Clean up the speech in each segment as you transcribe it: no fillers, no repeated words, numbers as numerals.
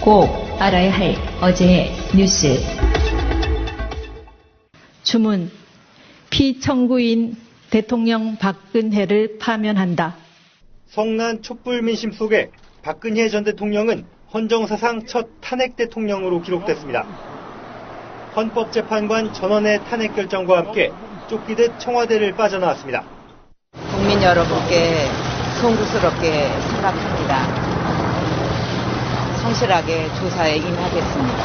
꼭 알아야 할 어제의 뉴스. 주문. 피청구인 대통령 박근혜를 파면한다. 성난 촛불 민심 속에 박근혜 전 대통령은 헌정사상 첫 탄핵 대통령으로 기록됐습니다. 헌법재판관 전원의 탄핵 결정과 함께 쫓기듯 청와대를 빠져나왔습니다. 국민 여러분께 송구스럽게 생각합니다. 성실하게 조사에 임하겠습니다.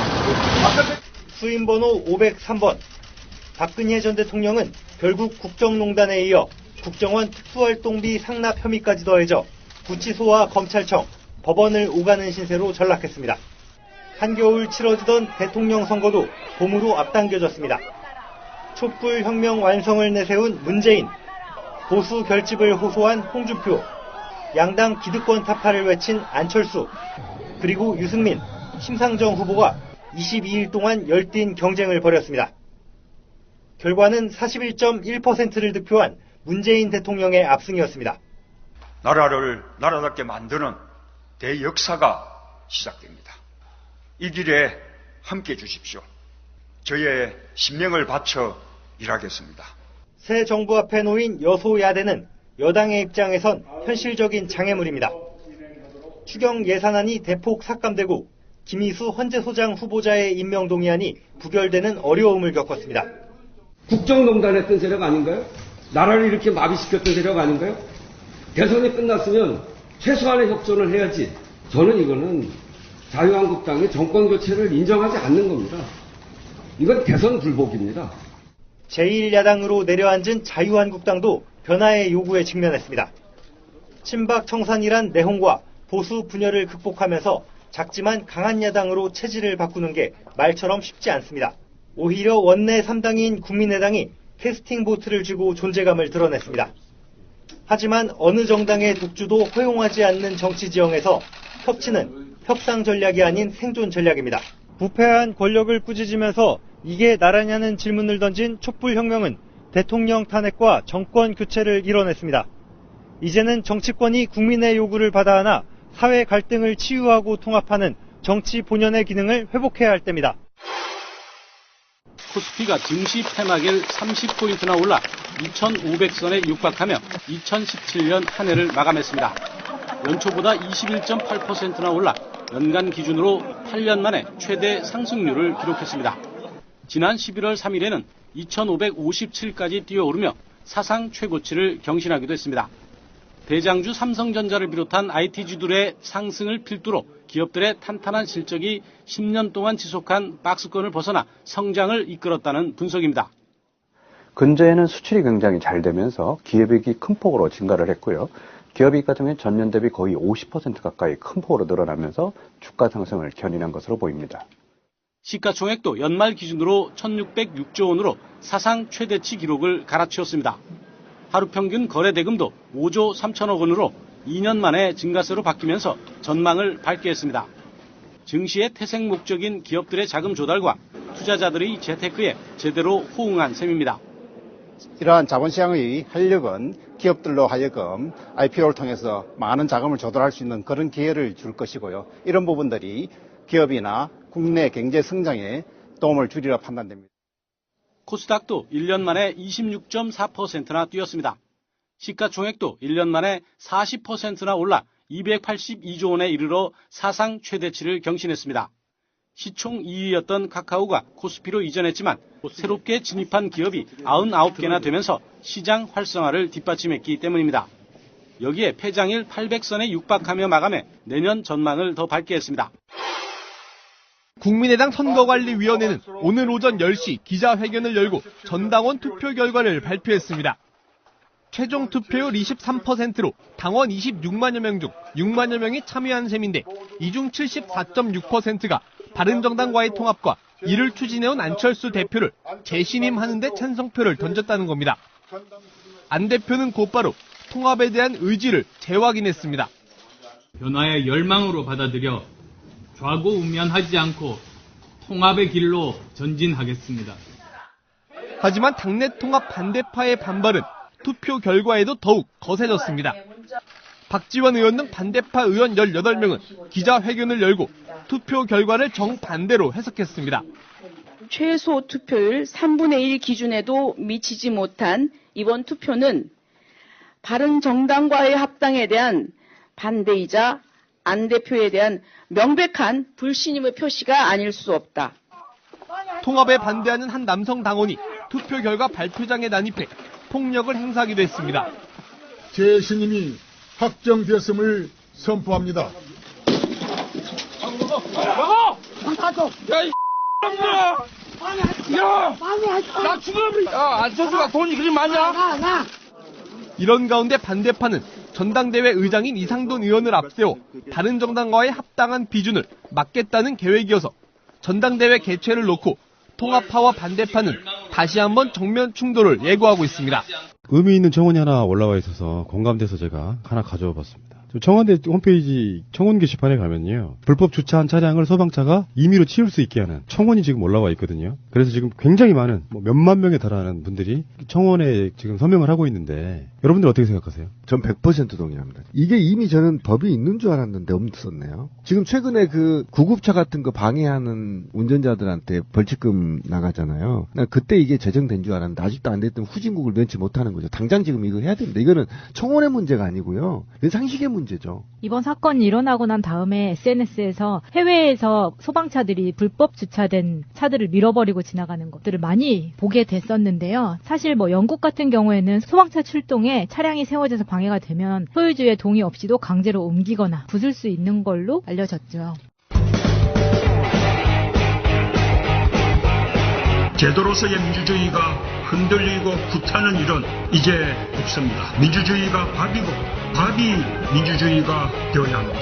수임번호 503번. 박근혜 전 대통령은 결국 국정농단에 이어 국정원 특수활동비 상납 혐의까지 더해져 구치소와 검찰청, 법원을 오가는 신세로 전락했습니다. 한겨울 치러지던 대통령 선거도 봄으로 앞당겨졌습니다. 촛불혁명 완성을 내세운 문재인, 보수 결집을 호소한 홍준표, 양당 기득권 타파를 외친 안철수, 그리고 유승민, 심상정 후보가 22일 동안 열띤 경쟁을 벌였습니다. 결과는 41.1%를 득표한 문재인 대통령의 압승이었습니다. 나라를 나라답게 만드는 대역사가 시작됩니다. 이 길에 함께 해주십시오. 저의 신명을 바쳐 일하겠습니다. 새 정부 앞에 놓인 여소야대는 여당의 입장에선 현실적인 장애물입니다. 추경 예산안이 대폭 삭감되고 김희수 헌재소장 후보자의 임명 동의안이 부결되는 어려움을 겪었습니다. 국정농단했던 세력 아닌가요? 나라를 이렇게 마비시켰던 세력 아닌가요? 대선이 끝났으면 최소한의 협조를 해야지. 저는 이거는 자유한국당의 정권 교체를 인정하지 않는 겁니다. 이건 대선 불복입니다. 제1야당으로 내려앉은 자유한국당도 변화의 요구에 직면했습니다. 친박 청산이란 내홍과 보수 분열을 극복하면서 작지만 강한 야당으로 체질을 바꾸는 게 말처럼 쉽지 않습니다. 오히려 원내 3당인 국민의당이 캐스팅 보트를 쥐고 존재감을 드러냈습니다. 하지만 어느 정당의 독주도 허용하지 않는 정치 지형에서 협치는 협상 전략이 아닌 생존 전략입니다. 부패한 권력을 꾸짖으면서 이게 나라냐는 질문을 던진 촛불혁명은 대통령 탄핵과 정권 교체를 이뤄냈습니다. 이제는 정치권이 국민의 요구를 받아안아 사회 갈등을 치유하고 통합하는 정치 본연의 기능을 회복해야 할 때입니다. 코스피가 증시 폐막일 30포인트나 올라 2,500선에 육박하며 2017년 한 해를 마감했습니다. 연초보다 21.8%나 올라 연간 기준으로 8년 만에 최대 상승률을 기록했습니다. 지난 11월 3일에는 2,557까지 뛰어오르며 사상 최고치를 경신하기도 했습니다. 대장주 삼성전자를 비롯한 IT주들의 상승을 필두로 기업들의 탄탄한 실적이 10년 동안 지속한 박스권을 벗어나 성장을 이끌었다는 분석입니다. 근저에는 수출이 굉장히 잘 되면서 기업이익이 큰 폭으로 증가를 했고요. 기업이익 같은 경우는 전년 대비 거의 50% 가까이 큰 폭으로 늘어나면서 주가 상승을 견인한 것으로 보입니다. 시가총액도 연말 기준으로 1,606조 원으로 사상 최대치 기록을 갈아치웠습니다. 하루 평균 거래 대금도 5조 3천억 원으로 2년 만에 증가세로 바뀌면서 전망을 밝게 했습니다. 증시의 태생 목적인 기업들의 자금 조달과 투자자들의 재테크에 제대로 호응한 셈입니다. 이러한 자본시장의 활력은 기업들로 하여금 IPO를 통해서 많은 자금을 조달할 수 있는 그런 기회를 줄 것이고요. 이런 부분들이 기업이나 국내 경제 성장에 도움을 주리라 판단됩니다. 코스닥도 1년 만에 26.4%나 뛰었습니다. 시가총액도 1년 만에 40%나 올라 282조 원에 이르러 사상 최대치를 경신했습니다. 시총 2위였던 카카오가 코스피로 이전했지만 새롭게 진입한 기업이 99개나 되면서 시장 활성화를 뒷받침했기 때문입니다. 여기에 폐장일 800선에 육박하며 마감해 내년 전망을 더 밝게 했습니다. 국민의당 선거관리위원회는 오늘 오전 10시 기자회견을 열고 전당원 투표 결과를 발표했습니다. 최종 투표율 23%로 당원 26만여 명 중 6만여 명이 참여한 셈인데 이 중 74.6%가 바른정당과의 통합과 이를 추진해온 안철수 대표를 재신임하는 데 찬성표를 던졌다는 겁니다. 안 대표는 곧바로 통합에 대한 의지를 재확인했습니다. 변화의 열망으로 받아들여 좌고우면하지 않고 통합의 길로 전진하겠습니다. 하지만 당내 통합 반대파의 반발은 투표 결과에도 더욱 거세졌습니다. 박지원 의원 등 반대파 의원 18명은 기자회견을 열고 투표 결과를 정반대로 해석했습니다. 최소 투표율 3분의 1 기준에도 미치지 못한 이번 투표는 바른정당과의 합당에 대한 반대이자 안 대표에 대한 명백한 불신임의 표시가 아닐 수 없다. 통합에 반대하는 한 남성 당원이 투표 결과 발표장에 난입해 폭력을 행사하기도 했습니다. 제 신임이 확정되었음을 선포합니다. 이런 가운데 반대파는 전당대회 의장인 이상돈 의원을 앞세워 바른정당과의 합당한 비준을 막겠다는 계획이어서 전당대회 개최를 놓고 통합파와 반대파는 다시 한번 정면 충돌을 예고하고 있습니다. 의미 있는 청원이 하나 올라와 있어서 공감돼서 제가 하나 가져와 봤습니다. 청와대 홈페이지 청원 게시판에 가면요, 불법 주차한 차량을 소방차가 임의로 치울 수 있게 하는 청원이 지금 올라와 있거든요. 그래서 지금 굉장히 많은 몇만 명에 달하는 분들이 청원에 지금 서명을 하고 있는데 여러분들 어떻게 생각하세요? 전 100% 동의합니다. 이게 이미 저는 법이 있는 줄 알았는데 없었네요. 지금 최근에 그 구급차 같은 거 방해하는 운전자들한테 벌칙금 나가잖아요. 나 그때 이게 제정된 줄 알았는데 아직도 안 됐던 후진국을 면치 못하는 거죠. 당장 지금 이거 해야 됩니다. 이거는 청원의 문제가 아니고요. 이건 상식의 문제죠. 이번 사건이 일어나고 난 다음에 SNS에서 해외에서 소방차들이 불법 주차된 차들을 밀어버리고 지나가는 것들을 많이 보게 됐었는데요. 사실 영국 같은 경우에는 소방차 출동에 차량이 세워져서 방해가 되면 소유주의 동의 없이도 강제로 옮기거나 부술 수 있는 걸로 알려졌죠. 제도로서의 민주주의가 흔들리고 구타는 일은 이제 없습니다. 민주주의가 밥이고 밥이 민주주의가 되어야 합니다.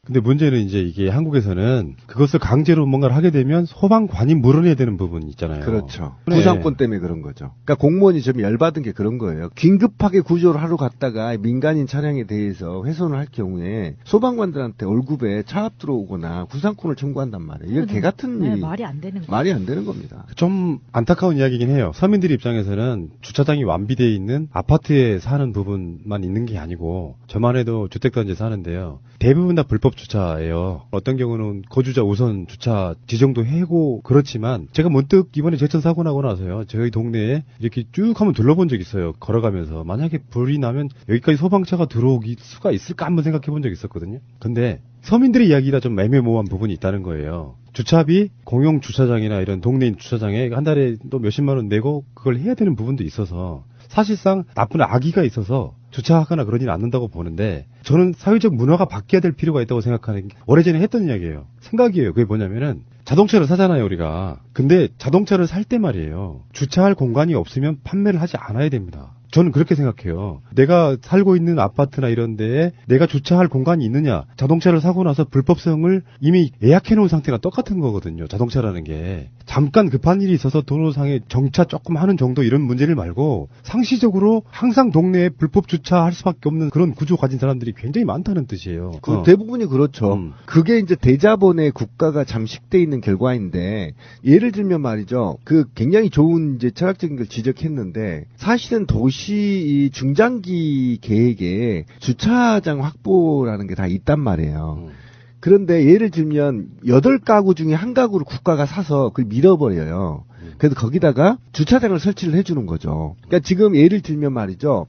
근데 문제는 이제 이게 한국에서는 그것을 강제로 뭔가를 하게 되면 소방관이 물어내야 되는 부분이 있잖아요. 그렇죠. 구상권 때문에 그런 거죠. 그러니까 공무원이 좀 열받은 게 그런 거예요. 긴급하게 구조를 하러 갔다가 민간인 차량에 대해서 훼손을 할 경우에 소방관들한테 월급에 차압 들어오거나 구상권을 청구한단 말이에요. 이건 개 같은 일이 말이 안 되는 거예요. 말이 안 되는 겁니다. 좀 안타까운 이야기긴 해요. 서민들 입장에서는 주차장이 완비되어 있는 아파트에 사는 부분만 있는 게 아니고 저만 해도 주택단지에 사는데요. 대부분 다 불법 주차예요. 어떤 경우는 거주자 우선 주차 지정도 해고 그렇지만 제가 문득 이번에 제천 사고 나고 나서요. 저희 동네에 이렇게 쭉 한번 둘러본 적이 있어요. 걸어가면서 만약에 불이 나면 여기까지 소방차가 들어오기 수가 있을까 한번 생각해 본 적이 있었거든요. 근데 서민들의 이야기라 좀 애매모호한 부분이 있다는 거예요. 주차비 공용 주차장이나 이런 동네인 주차장에 한 달에 또 몇십만 원 내고 그걸 해야 되는 부분도 있어서 사실상 나쁜 악의가 있어서 주차하거나 그러지는 않는다고 보는데 저는 사회적 문화가 바뀌어야 될 필요가 있다고 생각하는 게 오래전에 했던 이야기예요. 생각이에요. 그게 뭐냐면은 자동차를 사잖아요, 우리가. 근데 자동차를 살 때 말이에요. 주차할 공간이 없으면 판매를 하지 않아야 됩니다. 저는 그렇게 생각해요. 내가 살고 있는 아파트나 이런 데에 내가 주차할 공간이 있느냐. 자동차를 사고 나서 불법성을 이미 예약해 놓은 상태가 똑같은 거거든요. 자동차라는 게. 잠깐 급한 일이 있어서 도로상에 정차 조금 하는 정도 이런 문제를 말고 상시적으로 항상 동네에 불법 주차할 수밖에 없는 그런 구조 가진 사람들이 굉장히 많다는 뜻이에요. 대부분이 그렇죠. 그게 이제 대자본의 국가가 잠식돼 있는 결과인데 예를 들면 말이죠. 그 굉장히 좋은 이제 철학적인 걸 지적했는데 사실은 도시 이 중장기 계획에 주차장 확보라는 게 다 있단 말이에요. 그런데 예를 들면 8가구 중에 한 가구를 국가가 사서 그걸 밀어버려요. 그래서 거기다가 주차장을 설치를 해주는 거죠. 그러니까 지금 예를 들면 말이죠.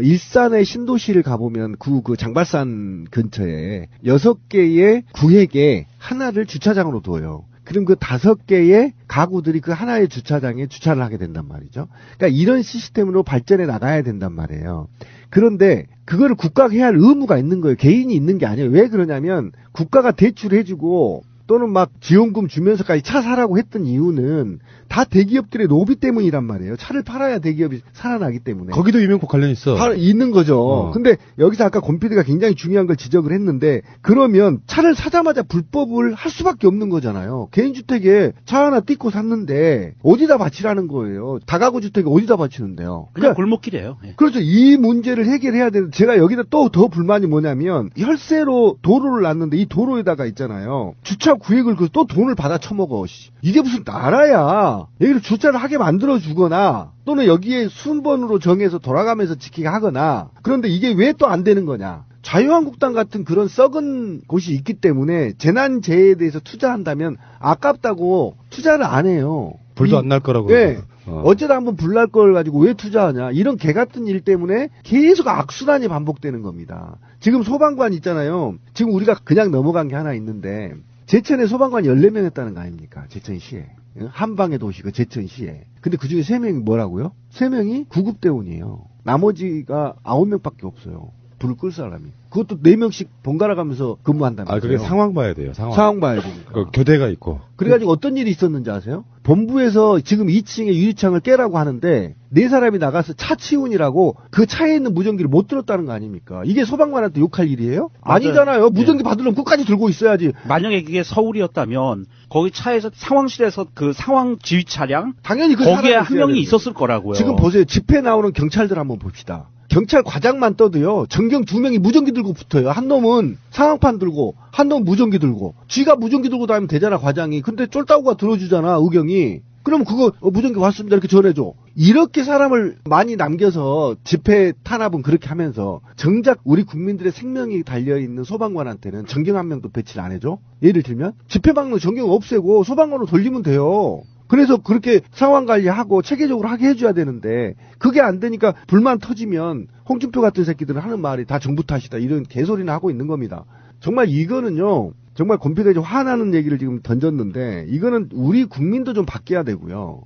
일산의 신도시를 가보면 그 장발산 근처에 6개의 구획에 하나를 주차장으로 둬요. 그럼 그 5개의 가구들이 그 하나의 주차장에 주차를 하게 된단 말이죠. 그러니까 이런 시스템으로 발전해 나가야 된단 말이에요. 그런데 그거를 국가가 해야 할 의무가 있는 거예요. 개인이 있는 게 아니에요. 왜 그러냐면 국가가 대출해주고 또는 막 지원금 주면서까지 차 사라고 했던 이유는 다 대기업들의 로비 때문이란 말이에요. 차를 팔아야 대기업이 살아나기 때문에. 거기도 이명박 관련 있어. 있는 거죠. 근데 여기서 아까 권 PD가 굉장히 중요한 걸 지적을 했는데 그러면 차를 사자마자 불법을 할 수밖에 없는 거잖아요. 개인주택에 차 하나 띄고 샀는데 어디다 바치라는 거예요. 다가구 주택에 어디다 바치는데요. 그냥 골목길이에요. 예. 그렇죠. 이 문제를 해결해야 되는데 제가 여기다 또 더 불만이 뭐냐면 혈세로 도로를 놨는데 이 도로에다가 있잖아요. 주차 구획을 또 돈을 받아 처먹어. 이게 무슨 나라야. 여기를 주차를 하게 만들어주거나 또는 여기에 순번으로 정해서 돌아가면서 지키게 하거나. 그런데 이게 왜 또 안 되는 거냐. 자유한국당 같은 그런 썩은 곳이 있기 때문에 재난재해에 대해서 투자한다면 아깝다고 투자를 안 해요. 불도 안 날 거라고. 네. 어쩌다 한번 불 날 걸 가지고 왜 투자하냐. 이런 개 같은 일 때문에 계속 악순환이 반복되는 겁니다. 지금 소방관 있잖아요. 지금 우리가 그냥 넘어간 게 하나 있는데 제천에 소방관이 14명 했다는 거 아닙니까? 제천시에. 한방의 도시가 제천시에. 근데 그중에 3명이 뭐라고요? 3명이 구급대원이에요. 나머지가 9명밖에 없어요. 불을 끌 사람이. 그것도 4명씩 번갈아 가면서 근무한다면서요. 아, 그게 상황 봐야 돼요. 상황 봐야 되니까. 그 교대가 있고. 그래가지고 어떤 일이 있었는지 아세요? 본부에서 지금 2층에 유리창을 깨라고 하는데 4사람이 나가서 차 치운이라고 그 차에 있는 무전기를 못 들었다는 거 아닙니까? 이게 소방관한테 욕할 일이에요? 아니잖아요. 무전기 받으려면 끝까지 들고 있어야지. 만약에 그게 서울이었다면 거기 차에서 상황실에서 그 상황 지휘 차량 당연히 그 거기에 한 있어야 명이 되는데. 있었을 거라고요. 지금 보세요. 집회 나오는 경찰들 한번 봅시다. 경찰 과장만 떠도요. 전경 2명이 무전기 들고 붙어요. 한 놈은 상황판 들고 한 놈은 무전기 들고. 쥐가 무전기 들고 다니면 되잖아, 과장이. 근데 쫄따구가 들어주잖아, 의경이. 그럼 그거 무전기 왔습니다 이렇게 전해줘. 이렇게 사람을 많이 남겨서 집회 탄압은 그렇게 하면서 정작 우리 국민들의 생명이 달려있는 소방관한테는 전경 한 명도 배치를 안 해줘? 예를 들면 집회 막는 전경 없애고 소방관으로 돌리면 돼요. 그래서 그렇게 상황 관리하고 체계적으로 하게 해줘야 되는데 그게 안 되니까 불만 터지면 홍준표 같은 새끼들은 하는 말이 다 정부 탓이다 이런 개소리나 하고 있는 겁니다. 정말 이거는요. 정말 권피대죠. 화나는 얘기를 지금 던졌는데 이거는 우리 국민도 좀 바뀌어야 되고요.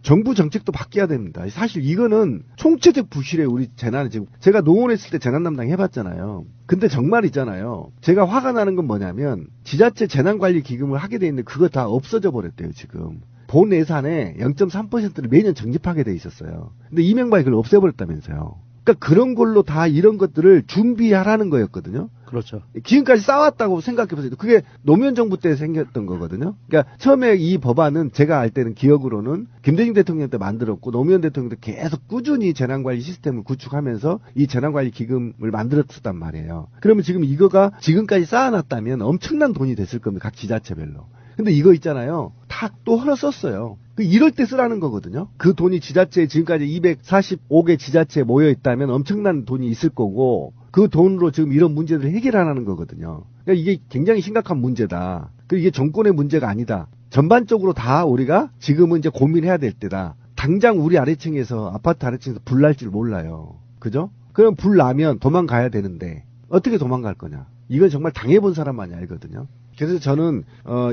정부 정책도 바뀌어야 됩니다. 사실 이거는 총체적 부실에 우리 재난을 지금 제가 노원했을 때 재난 담당 해봤잖아요. 근데 정말 있잖아요. 제가 화가 나는 건 뭐냐면 지자체 재난관리 기금을 하게 돼 있는데 그거 다 없어져 버렸대요 지금. 본 예산의 0.3%를 매년 적립하게 돼 있었어요. 근데 이명박이 그걸 없애버렸다면서요. 그러니까 그런 걸로 다 이런 것들을 준비하라는 거였거든요. 그렇죠. 지금까지 쌓았다고 생각해보세요. 그게 노무현 정부 때 생겼던 거거든요. 그러니까 처음에 이 법안은 제가 알 때는 기억으로는 김대중 대통령 때 만들었고 노무현 대통령 때 계속 꾸준히 재난관리 시스템을 구축하면서 이 재난관리 기금을 만들었단 말이에요. 그러면 지금 이거가 지금까지 쌓아놨다면 엄청난 돈이 됐을 겁니다. 각 지자체별로. 근데 이거 있잖아요. 다 또 하나 썼어요. 이럴 때 쓰라는 거거든요. 그 돈이 지자체에 지금까지 245개 지자체에 모여 있다면 엄청난 돈이 있을 거고 그 돈으로 지금 이런 문제들을 해결하라는 거거든요. 그러니까 이게 굉장히 심각한 문제다. 이게 정권의 문제가 아니다. 전반적으로 다 우리가 지금은 이제 고민해야 될 때다. 당장 우리 아래층에서 아파트 아래층에서 불 날 줄 몰라요. 그죠? 그럼 불 나면 도망가야 되는데 어떻게 도망갈 거냐. 이건 정말 당해본 사람만이 알거든요. 그래서 저는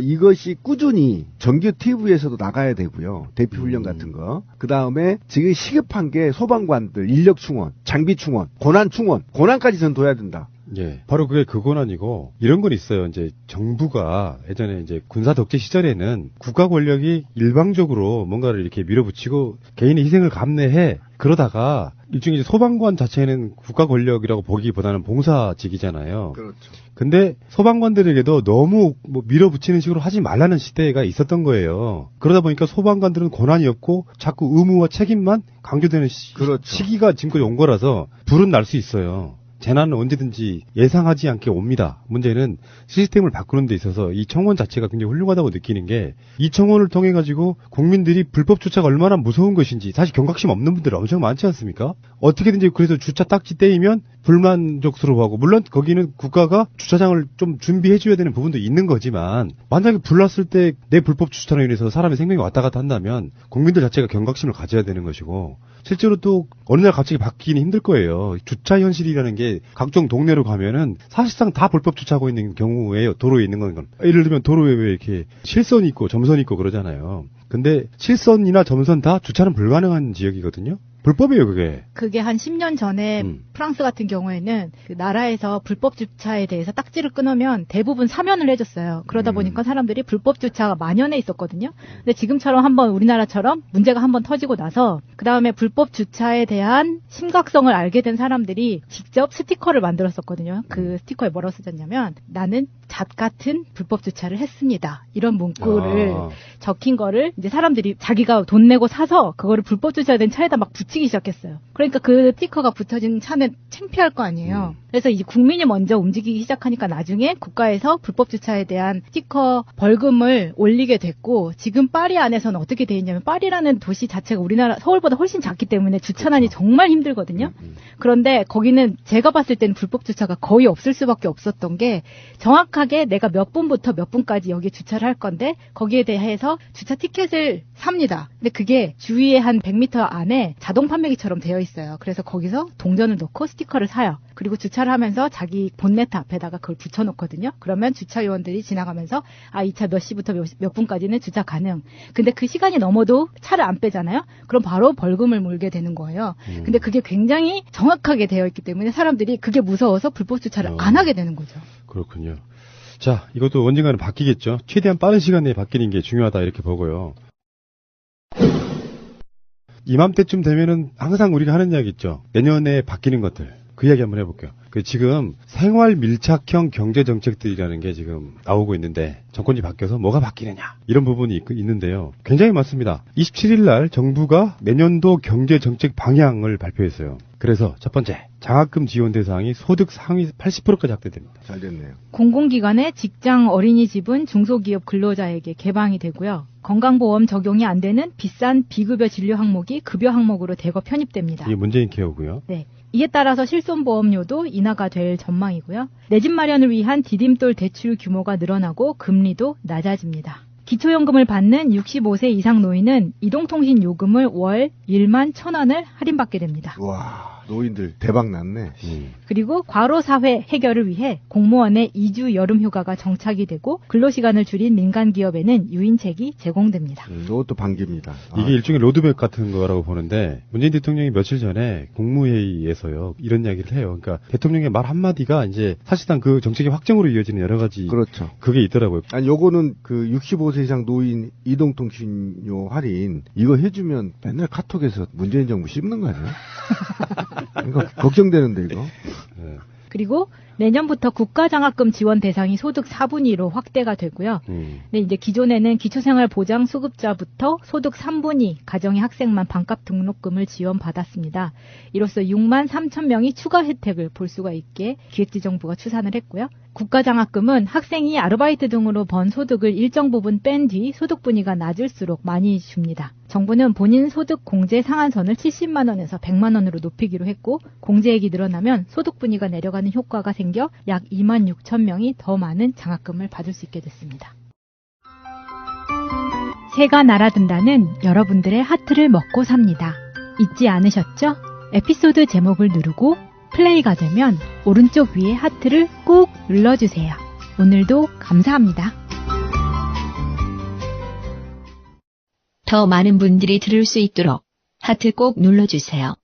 이것이 꾸준히 정규 TV에서도 나가야 되고요. 대피 훈련 같은 거. 그다음에 지금 시급한 게 소방관들 인력 충원, 장비 충원, 고난 충원, 고난까지 전 둬야 된다. 예. 바로 그게 그 고난이고 이런 건 있어요. 이제 정부가 예전에 이제 군사 독재 시절에는 국가 권력이 일방적으로 뭔가를 이렇게 밀어붙이고 개인의 희생을 감내해 그러다가 일종의 소방관 자체는 국가 권력이라고 보기보다는 봉사직이잖아요. 그렇죠. 근데 소방관들에게도 너무 밀어붙이는 식으로 하지 말라는 시대가 있었던 거예요. 그러다 보니까 소방관들은 고난이 없고 자꾸 의무와 책임만 강조되는 그렇죠. 시기가 지금까지 온 거라서 불은 날 수 있어요. 재난은 언제든지 예상하지 않게 옵니다. 문제는 시스템을 바꾸는 데 있어서 이 청원 자체가 굉장히 훌륭하다고 느끼는 게 이 청원을 통해 가지고 국민들이 불법 주차가 얼마나 무서운 것인지 사실 경각심 없는 분들 엄청 많지 않습니까? 어떻게든지 그래서 주차 딱지 떼이면 불만족스러워하고 물론 거기는 국가가 주차장을 좀 준비해 줘야 되는 부분도 있는 거지만 만약에 불났을 때 내 불법 주차로 인해서 사람의 생명이 왔다 갔다 한다면 국민들 자체가 경각심을 가져야 되는 것이고 실제로 또 어느 날 갑자기 바뀌기는 힘들 거예요. 주차 현실이라는 게 각종 동네로 가면은 사실상 다 불법 주차하고 있는 경우에 도로에 있는 건 예를 들면 도로에 왜 이렇게 실선이 있고 점선이 있고 그러잖아요. 근데 실선이나 점선 다 주차는 불가능한 지역이거든요. 불법이에요, 그게. 그게 한 10년 전에 프랑스 같은 경우에는 그 나라에서 불법 주차에 대해서 딱지를 끊으면 대부분 사면을 해줬어요. 그러다 보니까 사람들이 불법 주차가 만연해 있었거든요. 근데 지금처럼 한번 우리나라처럼 문제가 한번 터지고 나서 그 다음에 불법 주차에 대한 심각성을 알게 된 사람들이 직접 스티커를 만들었었거든요. 그 스티커에 뭐라고 쓰셨냐면 나는 잣 같은 불법 주차를 했습니다. 이런 문구를 적힌 거를 이제 사람들이 자기가 돈 내고 사서 그거를 불법 주차된 차에다 막 붙이기 시작했어요. 그러니까 그 스티커가 붙여진 차는 창피할 거 아니에요. 그래서 이제 국민이 먼저 움직이기 시작하니까 나중에 국가에서 불법 주차에 대한 스티커 벌금을 올리게 됐고, 지금 파리 안에서는 어떻게 돼 있냐면, 파리라는 도시 자체가 우리나라 서울보다 훨씬 작기 때문에 주차난이 정말 힘들거든요. 그런데 거기는 제가 봤을 때는 불법 주차가 거의 없을 수밖에 없었던 게, 정확하게 내가 몇 분부터 몇 분까지 여기에 주차를 할 건데 거기에 대해서 주차 티켓을 삽니다. 근데 그게 주위에 한 100m 안에 자동 판매기처럼 되어 있어요. 그래서 거기서 동전을 넣고 스티커를 사요. 그리고 주차를 하면서 자기 본네트 앞에다가 그걸 붙여놓거든요. 그러면 주차요원들이 지나가면서 이 차 몇 시부터 몇 분까지는 주차 가능. 근데 그 시간이 넘어도 차를 안 빼잖아요. 그럼 바로 벌금을 물게 되는 거예요. 근데 그게 굉장히 정확하게 되어 있기 때문에 사람들이 그게 무서워서 불법 주차를 안 하게 되는 거죠. 그렇군요. 자, 이것도 언젠가는 바뀌겠죠. 최대한 빠른 시간 내에 바뀌는 게 중요하다 이렇게 보고요. 이맘때쯤 되면은 항상 우리가 하는 이야기 있죠. 내년에 바뀌는 것들. 그 이야기 한번 해볼게요. 지금 생활 밀착형 경제 정책들이라는 게 지금 나오고 있는데, 정권이 바뀌어서 뭐가 바뀌느냐 이런 부분이 있는데요. 굉장히 많습니다. 27일 날 정부가 내년도 경제 정책 방향을 발표했어요. 그래서 첫 번째, 장학금 지원 대상이 소득 상위 80%까지 확대됩니다. 잘 됐네요. 공공기관의 직장 어린이집은 중소기업 근로자에게 개방이 되고요. 건강보험 적용이 안 되는 비싼 비급여 진료 항목이 급여 항목으로 대거 편입됩니다. 이게 문재인 케어고요. 네. 이에 따라서 실손보험료도 인하가 될 전망이고요. 내 집 마련을 위한 디딤돌 대출 규모가 늘어나고 금리도 낮아집니다. 기초연금을 받는 65세 이상 노인은 이동통신 요금을 월 1만 1,000원을 할인받게 됩니다. 와, 노인들 대박 났네. 그리고 과로사회 해결을 위해 공무원의 2주 여름휴가가 정착이 되고, 근로시간을 줄인 민간기업에는 유인책이 제공됩니다. 이것도 반깁니다. 이게 일종의 로드맵 같은 거라고 보는데, 문재인 대통령이 며칠 전에 국무회의에서요 이런 이야기를 해요. 그러니까 대통령의 말 한마디가 이제 사실상 그 정책의 확정으로 이어지는 여러 가지 그렇죠. 그게 있더라고요. 아니, 요거는 그 65세 이상 노인 이동통신료 할인 이거 해주면 맨날 카톡에서 문재인 정부 씹는 거 아니야? 이거 걱정되는데 이거. 네. 그리고 내년부터 국가장학금 지원 대상이 소득 4분의 1로 확대가 되고요. 근데 이제 기존에는 기초생활보장 수급자부터 소득 3분의 2 가정의 학생만 반값 등록금을 지원받았습니다. 이로써 6만 3천 명이 추가 혜택을 볼 수가 있게 기획재정부가 추산을 했고요. 국가장학금은 학생이 아르바이트 등으로 번 소득을 일정 부분 뺀 뒤 소득 분위가 낮을수록 많이 줍니다. 정부는 본인 소득 공제 상한선을 70만 원에서 100만 원으로 높이기로 했고, 공제액이 늘어나면 소득 분위가 내려가는 효과가 생겨 약 2만 6천 명이 더 많은 장학금을 받을 수 있게 됐습니다. 새가 날아든다는 여러분들의 하트를 먹고 삽니다. 잊지 않으셨죠? 에피소드 제목을 누르고 플레이가 되면 오른쪽 위에 하트를 꾹 눌러주세요. 오늘도 감사합니다. 더 많은 분들이 들을 수 있도록 하트 꼭 눌러주세요.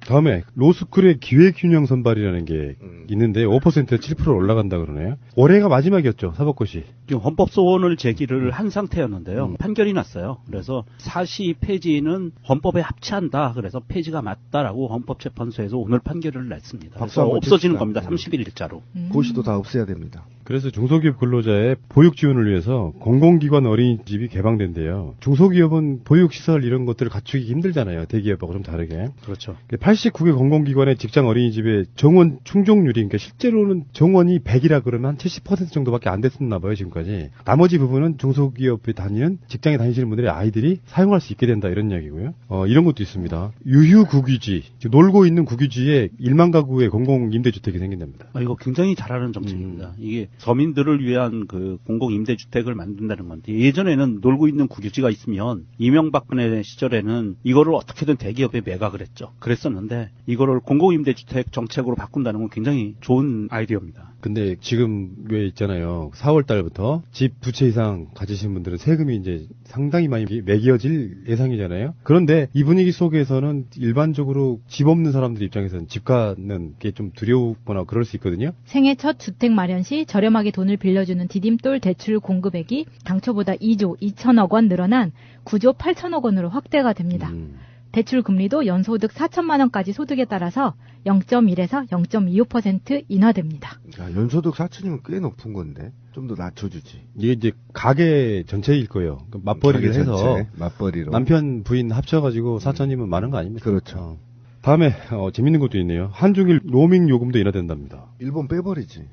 다음에 로스쿨의 기회균형 선발이라는 게 있는데 5%에 7% 올라간다 그러네요. 올해가 마지막이었죠, 사법고시. 지금 헌법 소원을 제기를 한 상태였는데요. 판결이 났어요. 그래서 사시 폐지는 헌법에 합치한다. 그래서 폐지가 맞다라고 헌법재판소에서 오늘 판결을 냈습니다. 그래서 없어지는 겁니다. 31일자로. 고시도 다 없애야 됩니다. 그래서 중소기업 근로자의 보육 지원을 위해서 공공기관 어린이집이 개방된대요. 중소기업은 보육시설 이런 것들을 갖추기 힘들잖아요. 대기업하고 좀 다르게. 그렇죠. 89개 공공기관의 직장 어린이집의 정원 충족률이, 그러니까 실제로는 정원이 100이라 그러면 한 70% 정도밖에 안 됐었나 봐요, 지금까지. 나머지 부분은 중소기업에 다니는, 직장에 다니시는 분들의 아이들이 사용할 수 있게 된다, 이런 이야기고요. 이런 것도 있습니다. 유휴국유지, 놀고 있는 국유지에 1만 가구의 공공임대주택이 생긴답니다. 이거 굉장히 잘하는 정책입니다. 이게 서민들을 위한 그 공공임대주택을 만든다는 건데, 예전에는 놀고 있는 국유지가 있으면 이명박근혜 시절에는 이거를 어떻게든 대기업에 매각을 했죠. 그랬었는데 이거를 공공임대주택 정책으로 바꾼다는 건 굉장히 좋은 아이디어입니다. 근데 지금 왜 있잖아요. 4월 달부터 집 2채 이상 가지신 분들은 세금이 이제 상당히 많이 매겨질 예상이잖아요. 그런데 이 분위기 속에서는 일반적으로 집 없는 사람들 입장에서는 집 가는 게 좀 두려우거나 그럴 수 있거든요. 생애 첫 주택 마련 시 저렴하게 돈을 빌려주는 디딤돌 대출 공급액이 당초보다 2조 2천억 원 늘어난 9조 8천억 원으로 확대가 됩니다. 대출 금리도 연소득 4천만 원까지 소득에 따라서 0.1에서 0.25% 인하됩니다. 야, 연소득 4천이면 꽤 높은 건데 좀 더 낮춰주지. 이게 이제 가게 전체일 거예요. 맞벌이를 가게 해서 전체, 맞벌이로. 남편 부인 합쳐가지고 4천이면 많은 거 아닙니까? 그렇죠. 다음에 재밌는 것도 있네요. 한중일 로밍 요금도 인하된답니다. 일본 빼버리지.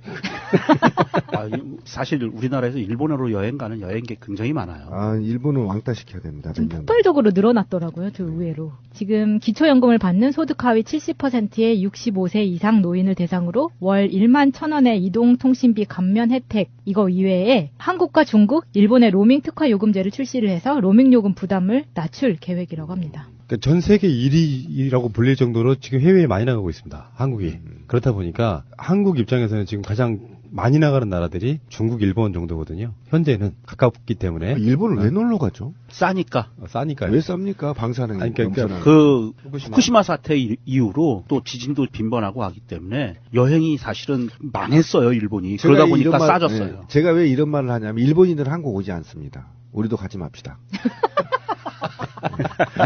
사실 우리나라에서 일본으로 여행 가는 여행객 굉장히 많아요. 아, 일본은 왕따 시켜야 됩니다. 좀 폭발적으로 늘어났더라고요. 저 의외로. 지금 기초연금을 받는 소득 하위 70%의 65세 이상 노인을 대상으로 월 1만 1,000원의 이동통신비 감면 혜택 이거 이외에 한국과 중국, 일본의 로밍 특화 요금제를 출시를 해서 로밍 요금 부담을 낮출 계획이라고 합니다. 그러니까 전 세계 1위라고 불릴 정도로 지금 해외에 많이 나가고 있습니다. 한국이. 그렇다 보니까 한국 입장에서는 지금 가장 많이 나가는 나라들이 중국, 일본 정도거든요. 현재는 가깝기 때문에. 일본을 왜 놀러 가죠? 싸니까. 싸니까요. 왜 쌉니까? 방사능. 아니, 그러니까 그 후쿠시마 사태 이후로 또 지진도 빈번하고 하기 때문에 여행이 사실은 망했어요, 일본이. 그러다 보니까 싸졌어요. 네, 제가 왜 이런 말을 하냐면 일본인들은 한국 오지 않습니다. 우리도 가지 맙시다.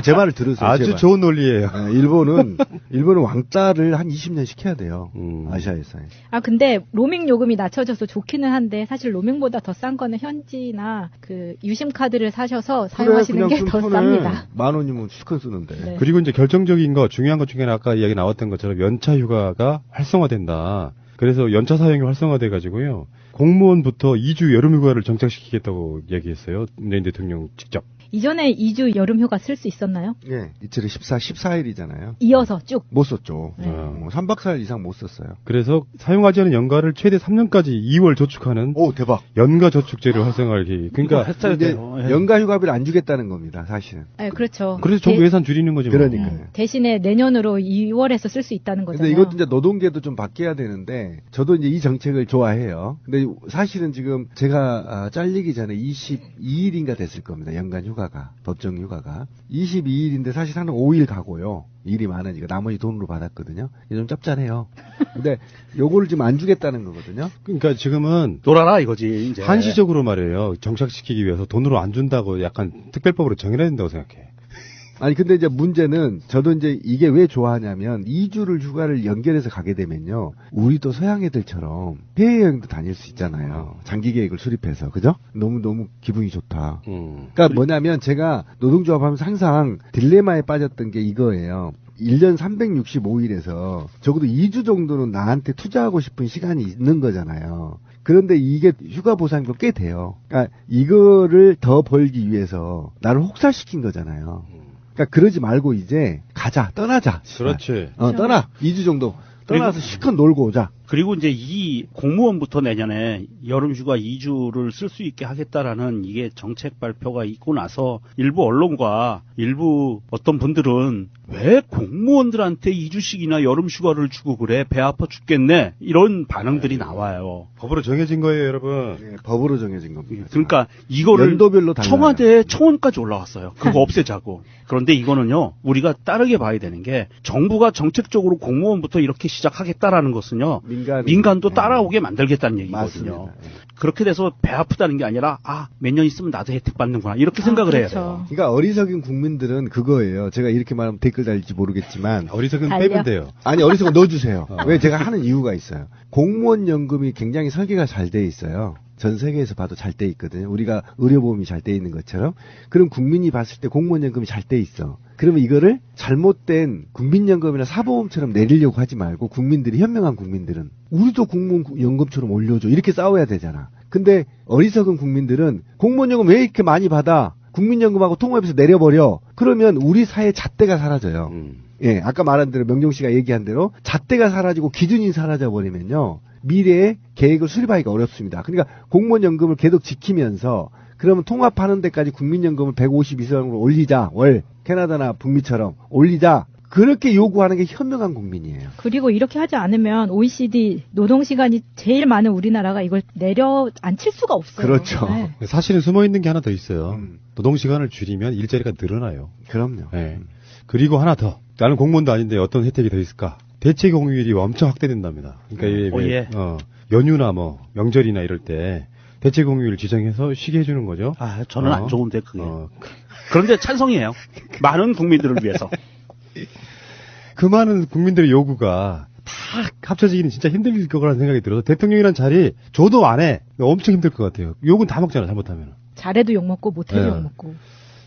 제 말을 들으세요. 아주 제발. 좋은 논리예요. 네, 일본은 왕따를 한 20년씩 해야 돼요. 아시아에서. 아 근데 로밍 요금이 낮춰져서 좋기는 한데 사실 로밍보다 더 싼 거는 현지나 그 유심 카드를 사셔서 사용하시는 게 더 쌉니다. 10,000원이면 실컷 쓰는데. 네. 그리고 이제 결정적인 거 중요한 것 중에는 아까 이야기 나왔던 것처럼 연차 휴가가 활성화된다. 그래서 연차 사용이 활성화돼 가지고요. 공무원부터 2주 여름 휴가를 정착시키겠다고 얘기했어요. 문재인 대통령 직접. 이전에 2주 여름 휴가 쓸 수 있었나요? 예, 이틀에 14일이잖아요. 이어서 쭉. 못 썼죠. 네. 3박 4일 이상 못 썼어요. 그래서 사용하지 않은 연가를 최대 3년까지 2월 저축하는 오, 대박. 연가 저축제를 활성화하기. 그러니까 근데 연가 휴가비를 안 주겠다는 겁니다, 사실은. 네, 그렇죠. 그래서 정부 예산 줄이는 거죠. 그러니까요. 대신에 내년으로 2월에서 쓸 수 있다는 거잖아요. 근데 이것도 이제 노동계도 좀 바뀌어야 되는데 저도 이제 이 정책을 좋아해요. 근데 사실은 지금 제가 잘리기 전에 22일인가 됐을 겁니다. 연간 휴가가. 법정 휴가가. 22일인데 사실 한 5일 가고요. 일이 많으니까 나머지 돈으로 받았거든요. 이게 좀 짭짤해요. 근데 요거를 지금 안 주겠다는 거거든요. 그러니까 지금은 놀아라 이거지. 이제. 한시적으로 말이에요. 정착시키기 위해서 돈으로 안 준다고 약간 특별법으로 정해야 된다고 생각해. 아니 근데 이제 문제는 저도 이제 이게 왜 좋아하냐면 2주를 휴가를 연결해서 가게 되면요. 우리도 서양 애들처럼 해외여행도 다닐 수 있잖아요. 장기 계획을 수립해서. 그죠? 너무 기분이 좋다. 그러니까 뭐냐면 제가 노동조합 하면서 항상 딜레마에 빠졌던 게 이거예요. 1년 365일에서 적어도 2주 정도는 나한테 투자하고 싶은 시간이 있는 거잖아요. 그런데 이게 휴가 보상도 꽤 돼요. 그러니까 이거를 더 벌기 위해서 나를 혹살시킨 거잖아요. 그러니까 그러지 말고 이제 가자, 떠나자. 그렇지. 떠나. 2주 정도 떠나서 실컷 놀고 오자. 그리고 이제 이 공무원부터 내년에 여름휴가 2주를 쓸 수 있게 하겠다라는 이게 정책 발표가 있고 나서 일부 언론과 일부 어떤 분들은 왜 공무원들한테 2주씩이나 여름휴가를 주고 그래? 배 아파 죽겠네. 이런 반응들이 나와요. 법으로 정해진 거예요, 여러분. 네, 법으로 정해진 겁니다. 그러니까 이거를 연도별로 달라요. 청와대 청원까지 올라왔어요. 그거 없애자고. 그런데 이거는요. 우리가 따르게 봐야 되는 게 정부가 정책적으로 공무원부터 이렇게 시작하겠다라는 것은요. 민간도 따라오게 만들겠다는 얘기거든요. 맞습니다. 그렇게 돼서 배 아프다는 게 아니라 몇 년 있으면 나도 혜택 받는구나 이렇게 생각을 해야 돼요. 그러니까 어리석은 국민들은 그거예요. 제가 이렇게 말하면 댓글 달릴지 모르겠지만 어리석은 빼면 돼요. 아니 어리석은 넣어주세요. 왜 제가 하는 이유가 있어요. 공무원 연금이 굉장히 설계가 잘 돼 있어요. 전 세계에서 봐도 잘 돼 있거든요. 우리가 의료보험이 잘 돼 있는 것처럼. 그럼 국민이 봤을 때 공무원연금이 잘 돼 있어. 그러면 이거를 잘못된 국민연금이나 사보험처럼 내리려고 하지 말고 국민들이, 현명한 국민들은 우리도 공무원연금처럼 올려줘. 이렇게 싸워야 되잖아. 근데 어리석은 국민들은 공무원연금 왜 이렇게 많이 받아? 국민연금하고 통합해서 내려버려. 그러면 우리 사회 잣대가 사라져요. 예, 아까 말한 대로 명종 씨가 얘기한 대로 잣대가 사라지고 기준이 사라져 버리면요. 미래에 계획을 수립하기가 어렵습니다. 그러니까 공무원연금을 계속 지키면서 그러면 통합하는 데까지 국민연금을 150 이상으로 올리자. 월 캐나다나 북미처럼 올리자. 그렇게 요구하는 게 현명한 국민이에요. 그리고 이렇게 하지 않으면 OECD 노동시간이 제일 많은 우리나라가 이걸 내려앉힐 수가 없어요. 그렇죠. 네. 사실은 숨어있는 게 하나 더 있어요. 노동시간을 줄이면 일자리가 늘어나요. 그럼요. 네. 그리고 하나 더. 나는 공무원도 아닌데 어떤 혜택이 더 있을까? 대체 공휴일이 엄청 확대된답니다. 그러니까 연휴나 뭐 명절이나 이럴 때 대체 공휴일 지정해서 쉬게 해주는 거죠. 저는 안 좋은데 그게. 그런데 찬성이에요. 많은 국민들을 위해서. 그 많은 국민들의 요구가 다 합쳐지기는 진짜 힘들 거라는 생각이 들어서 대통령이란 자리 저도 안 해. 엄청 힘들 것 같아요. 욕은 다 먹잖아, 잘못하면. 잘해도 욕먹고 못해도 네. 욕먹고.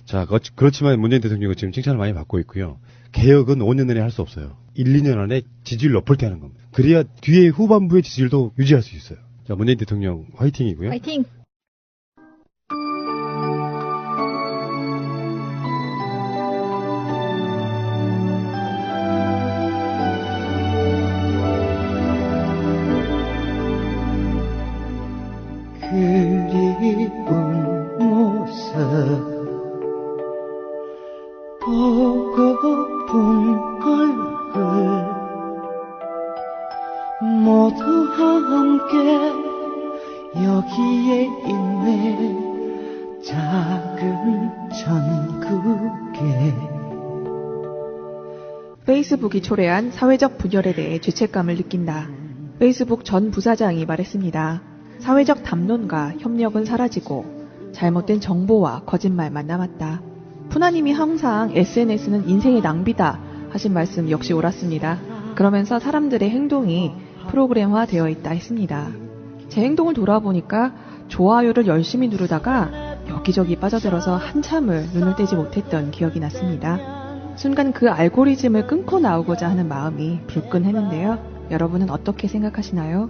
자, 그렇지만 문재인 대통령은 지금 칭찬을 많이 받고 있고요. 개혁은 5년 내내 할 수 없어요. 1, 2년 안에 지지율 높을 때 하는 겁니다. 그래야 뒤에 후반부의 지지율도 유지할 수 있어요. 자, 문재인 대통령 화이팅이고요. 화이팅! 그리운 모습 보고픈 얼굴 모두 함께 여기에 있네 작은 천국에. 페이스북이 초래한 사회적 분열에 대해 죄책감을 느낀다. 페이스북 전 부사장이 말했습니다. 사회적 담론과 협력은 사라지고 잘못된 정보와 거짓말만 남았다. 푸나님이 항상 SNS는 인생의 낭비다 하신 말씀 역시 옳았습니다. 그러면서 사람들의 행동이 프로그램화 되어 있다 했습니다. 제 행동을 돌아보니까 좋아요를 열심히 누르다가 여기저기 빠져들어서 한참을 눈을 떼지 못했던 기억이 났습니다. 순간 그 알고리즘을 끊고 나오고자 하는 마음이 불끈했는데요. 여러분은 어떻게 생각하시나요?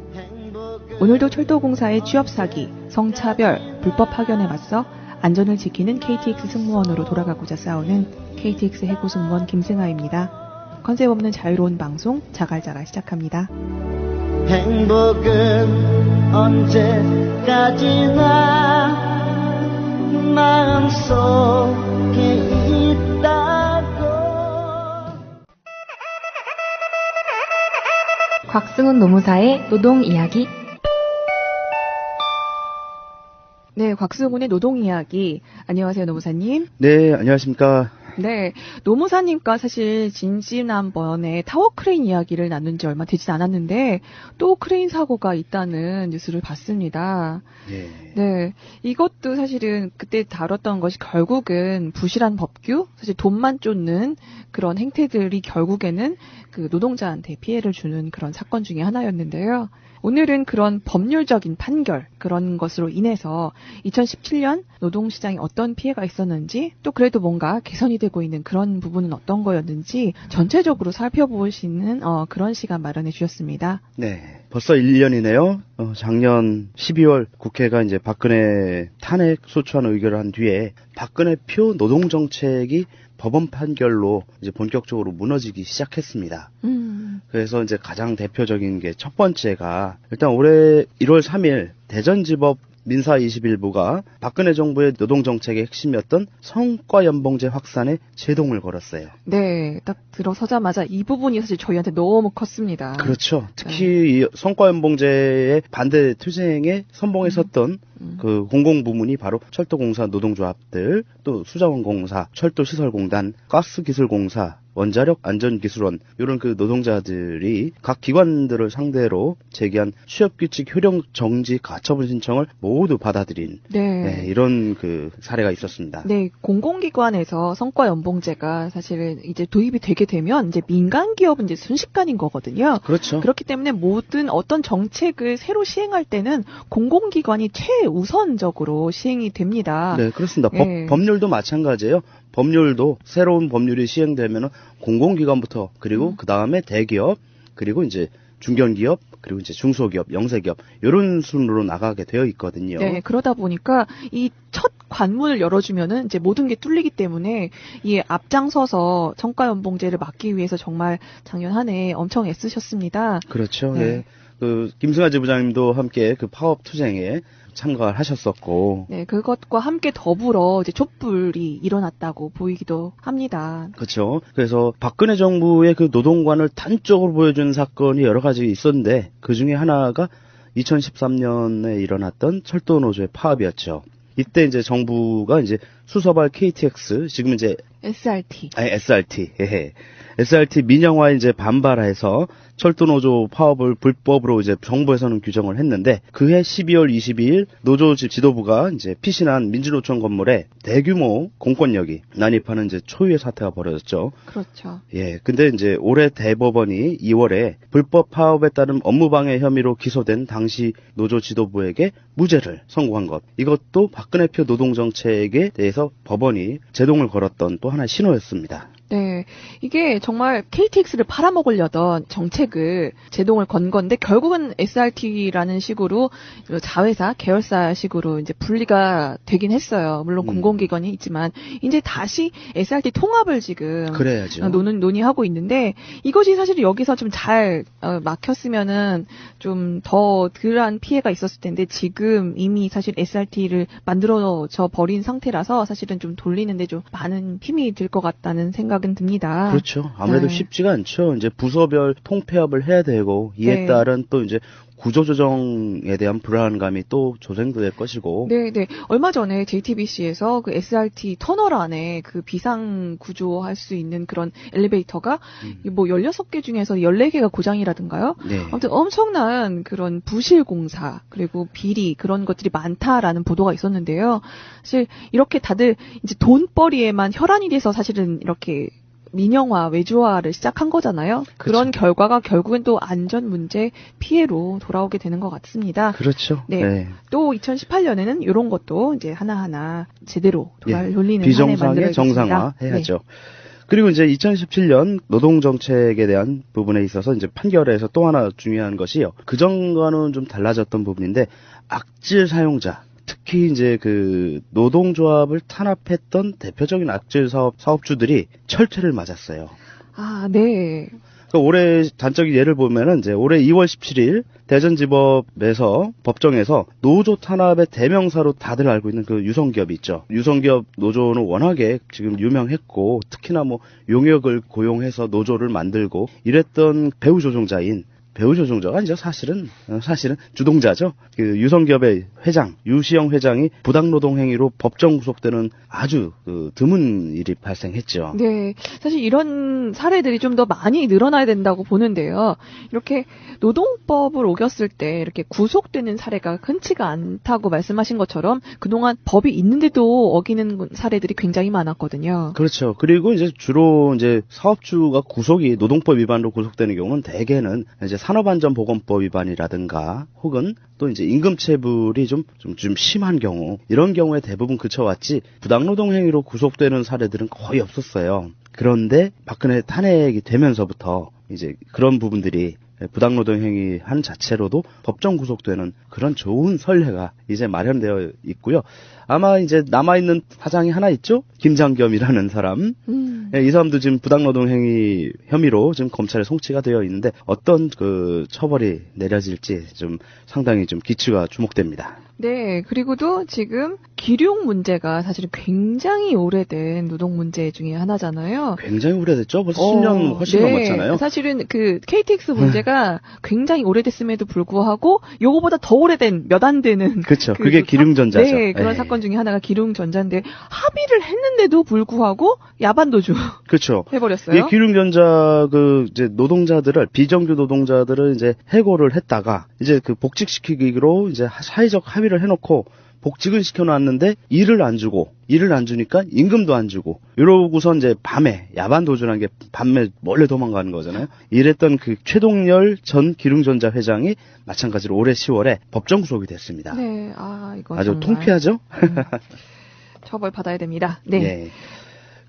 오늘도 철도공사의 취업사기, 성차별, 불법 파견에 맞서 안전을 지키는 KTX 승무원으로 돌아가고자 싸우는 KTX 해고 승무원 김승아입니다. 컨셉 없는 자유로운 방송 자갈자갈 시작합니다. 행복은 언제까지나 마음속에 있다고. 곽승훈 노무사의 노동 이야기. 네, 곽승훈의 노동 이야기. 안녕하세요, 노무사님. 네, 안녕하십니까. 네, 노무사님과 사실 지난번에 타워 크레인 이야기를 나눈 지 얼마 되진 않았는데 또 크레인 사고가 있다는 뉴스를 봤습니다. 네, 이것도 사실은 그때 다뤘던 것이 결국은 부실한 법규, 사실 돈만 쫓는 그런 행태들이 결국에는 그 노동자한테 피해를 주는 그런 사건 중에 하나였는데요. 오늘은 그런 법률적인 판결, 그런 것으로 인해서 2017년 노동시장에 어떤 피해가 있었는지, 또 그래도 뭔가 개선이 되고 있는 그런 부분은 어떤 거였는지 전체적으로 살펴보시는 그런 시간 마련해 주셨습니다. 네, 벌써 1년이네요. 작년 12월 국회가 이제 박근혜 탄핵 소추안 의결을 한 뒤에 박근혜 표 노동정책이 법원 판결로 이제 본격적으로 무너지기 시작했습니다. 그래서 이제 가장 대표적인 게 첫 번째가 일단 올해 1월 3일 대전지법 민사 21부가 박근혜 정부의 노동정책의 핵심이었던 성과연봉제 확산에 제동을 걸었어요. 네, 딱 들어서자마자 이 부분이 사실 저희한테 너무 컸습니다. 그렇죠. 특히 이 성과연봉제의 반대 투쟁에 선봉에 섰던 그 공공부문이 바로 철도공사 노동조합들, 또 수자원공사, 철도시설공단, 가스기술공사, 원자력 안전기술원 이런 그 노동자들이 각 기관들을 상대로 제기한 취업규칙 효력 정지 가처분 신청을 모두 받아들인 이런 그 사례가 있었습니다. 네, 공공기관에서 성과연봉제가 사실은 이제 도입이 되게 되면 이제 민간 기업은 이제 순식간인 거거든요. 그렇죠. 그렇기 때문에 모든 어떤 정책을 새로 시행할 때는 공공기관이 최우선적으로 시행이 됩니다. 네, 그렇습니다. 법률도 마찬가지예요. 법률도 새로운 법률이 시행되면은 공공기관부터 그리고 그 다음에 대기업 그리고 이제 중견기업 그리고 이제 중소기업, 영세기업 이런 순으로 나가게 되어 있거든요. 네, 그러다 보니까 이 첫 관문을 열어주면은 이제 모든 게 뚫리기 때문에 이 앞장서서 성과연봉제를 막기 위해서 정말 작년 한 해 엄청 애쓰셨습니다. 그렇죠. 네. 그 김승아 지부장님도 함께 그 파업 투쟁에 참가를 하셨었고. 네, 그것과 함께 더불어 이제 촛불이 일어났다고 보이기도 합니다. 그렇죠. 그래서 박근혜 정부의 그 노동관을 단적으로 보여준 사건이 여러 가지 있었는데 그 중에 하나가 2013년에 일어났던 철도노조의 파업이었죠. 이때 이제 정부가 이제 수서발 KTX, 지금 이제 SRT. SRT. 예. SRT 민영화에 이제 반발해서 철도노조 파업을 불법으로 이제 정부에서는 규정을 했는데 그해 12월 22일 노조 지도부가 이제 피신한 민주노총 건물에 대규모 공권력이 난입하는 이제 초유의 사태가 벌어졌죠. 그렇죠. 예. 근데 이제 올해 대법원이 2월에 불법 파업에 따른 업무방해 혐의로 기소된 당시 노조 지도부에게 무죄를 선고한 것. 이것도 박근혜표 노동정책에 대해서 법원이 제동을 걸었던 또 하나의 신호였습니다. 네. 이게 정말 KTX를 팔아먹으려던 정책을 제동을 건 건데 결국은 SRT라는 식으로 자회사, 계열사식으로 이제 분리가 되긴 했어요. 물론 공공기관이 있지만 이제 다시 SRT 통합을 지금 그래야죠. 논의하고 있는데 이것이 사실 여기서 좀 잘 막혔으면은 좀 더 덜한 피해가 있었을 텐데 지금 이미 사실 SRT를 만들어져 버린 상태라서 사실은 좀 돌리는데 좀 많은 힘이 들 것 같다는 생각은 듭니다. 그렇죠. 아무래도 네. 쉽지가 않죠. 이제 부서별 통폐합을 해야 되고 이에 네. 따른 또 이제 구조조정에 대한 불안감이 또 조성도 될 것이고. 네. 얼마 전에 JTBC에서 그 SRT 터널 안에 그 비상 구조할 수 있는 그런 엘리베이터가 뭐 16개 중에서 14개가 고장이라든가요. 네. 아무튼 엄청난 그런 부실 공사 그리고 비리 그런 것들이 많다라는 보도가 있었는데요. 사실 이렇게 다들 이제 돈벌이에만 혈안이 돼서 사실은 이렇게 민영화, 외주화를 시작한 거잖아요. 그런 결과가 결국은 또 안전 문제 피해로 돌아오게 되는 것 같습니다. 그렇죠. 네. 네. 또 2018년에는 이런 것도 이제 하나하나 제대로 돌리는 한 해 비정상의 만들어야겠습니다. 정상화 해야죠. 그리고 이제 2017년 노동정책에 대한 부분에 있어서 이제 판결에서 또 하나 중요한 것이요. 그전과는 좀 달라졌던 부분인데 악질 사용자. 특히 이제 그 노동조합을 탄압했던 대표적인 악질 사업주들이 철퇴를 맞았어요. 아, 네. 그러니까 올해 단적인 예를 보면은 이제 올해 2월 17일 대전지법에서 법정에서 노조 탄압의 대명사로 다들 알고 있는 그 유성기업이 있죠. 유성기업 노조는 워낙에 지금 유명했고 특히나 뭐 용역을 고용해서 노조를 만들고 이랬던 배우조종자가 아니죠. 사실은 주동자죠. 그 유성기업의 회장, 유시영 회장이 부당노동 행위로 법정 구속되는 아주 드문 일이 발생했죠. 네. 사실 이런 사례들이 좀 더 많이 늘어나야 된다고 보는데요. 이렇게 노동법을 어겼을 때 이렇게 구속되는 사례가 흔치가 않다고 말씀하신 것처럼 그동안 법이 있는데도 어기는 사례들이 굉장히 많았거든요. 그렇죠. 그리고 이제 주로 이제 사업주가 구속이 노동법 위반으로 구속되는 경우는 대개는 이제 산업안전보건법 위반이라든가 혹은 또 이제 임금체불이 좀 심한 경우 이런 경우에 대부분 그쳐왔지 부당노동 행위로 구속되는 사례들은 거의 없었어요. 그런데 박근혜 탄핵이 되면서부터 이제 그런 부분들이 부당노동 행위 한 자체로도 법정 구속되는 그런 좋은 선례가 이제 마련되어 있고요. 아마 이제 남아있는 사장이 하나 있죠? 김장겸이라는 사람. 이 사람도 지금 부당노동 행위 혐의로 지금 검찰에 송치가 되어 있는데 어떤 그 처벌이 내려질지 좀 상당히 좀 기치가 주목됩니다. 네, 그리고도 지금 기룡 문제가 사실은 굉장히 오래된 노동 문제 중에 하나잖아요. 굉장히 오래됐죠? 벌써 10년 훨씬 넘었잖아요. 사실은 그 KTX 문제가 굉장히 오래됐음에도 불구하고 요거보다 더 오래된 몇 안 되는 그렇죠. 그게 기룡전자죠. 네, 그런 사건 중에 하나가 기룡전자인데 합의를 했는데도 불구하고 야반도주 그렇죠. 해버렸어요. 이 기룡전자 이제 노동자들을 비정규 노동자들을 이제 해고를 했다가 이제 그 복직시키기로 이제 사회적 합의를 해놓고 복직은 시켜놨는데 일을 안 주니까 임금도 안 주고 이러고선 이제 밤에 야반도주라는 게 밤에 몰래 도망가는 거잖아요. 이랬던 그 최동열 전 기룡전자 회장이 마찬가지로 올해 10월에 법정 구속이 됐습니다. 네, 이거 아주 정말 통쾌하죠? 처벌 받아야 됩니다. 네. 예.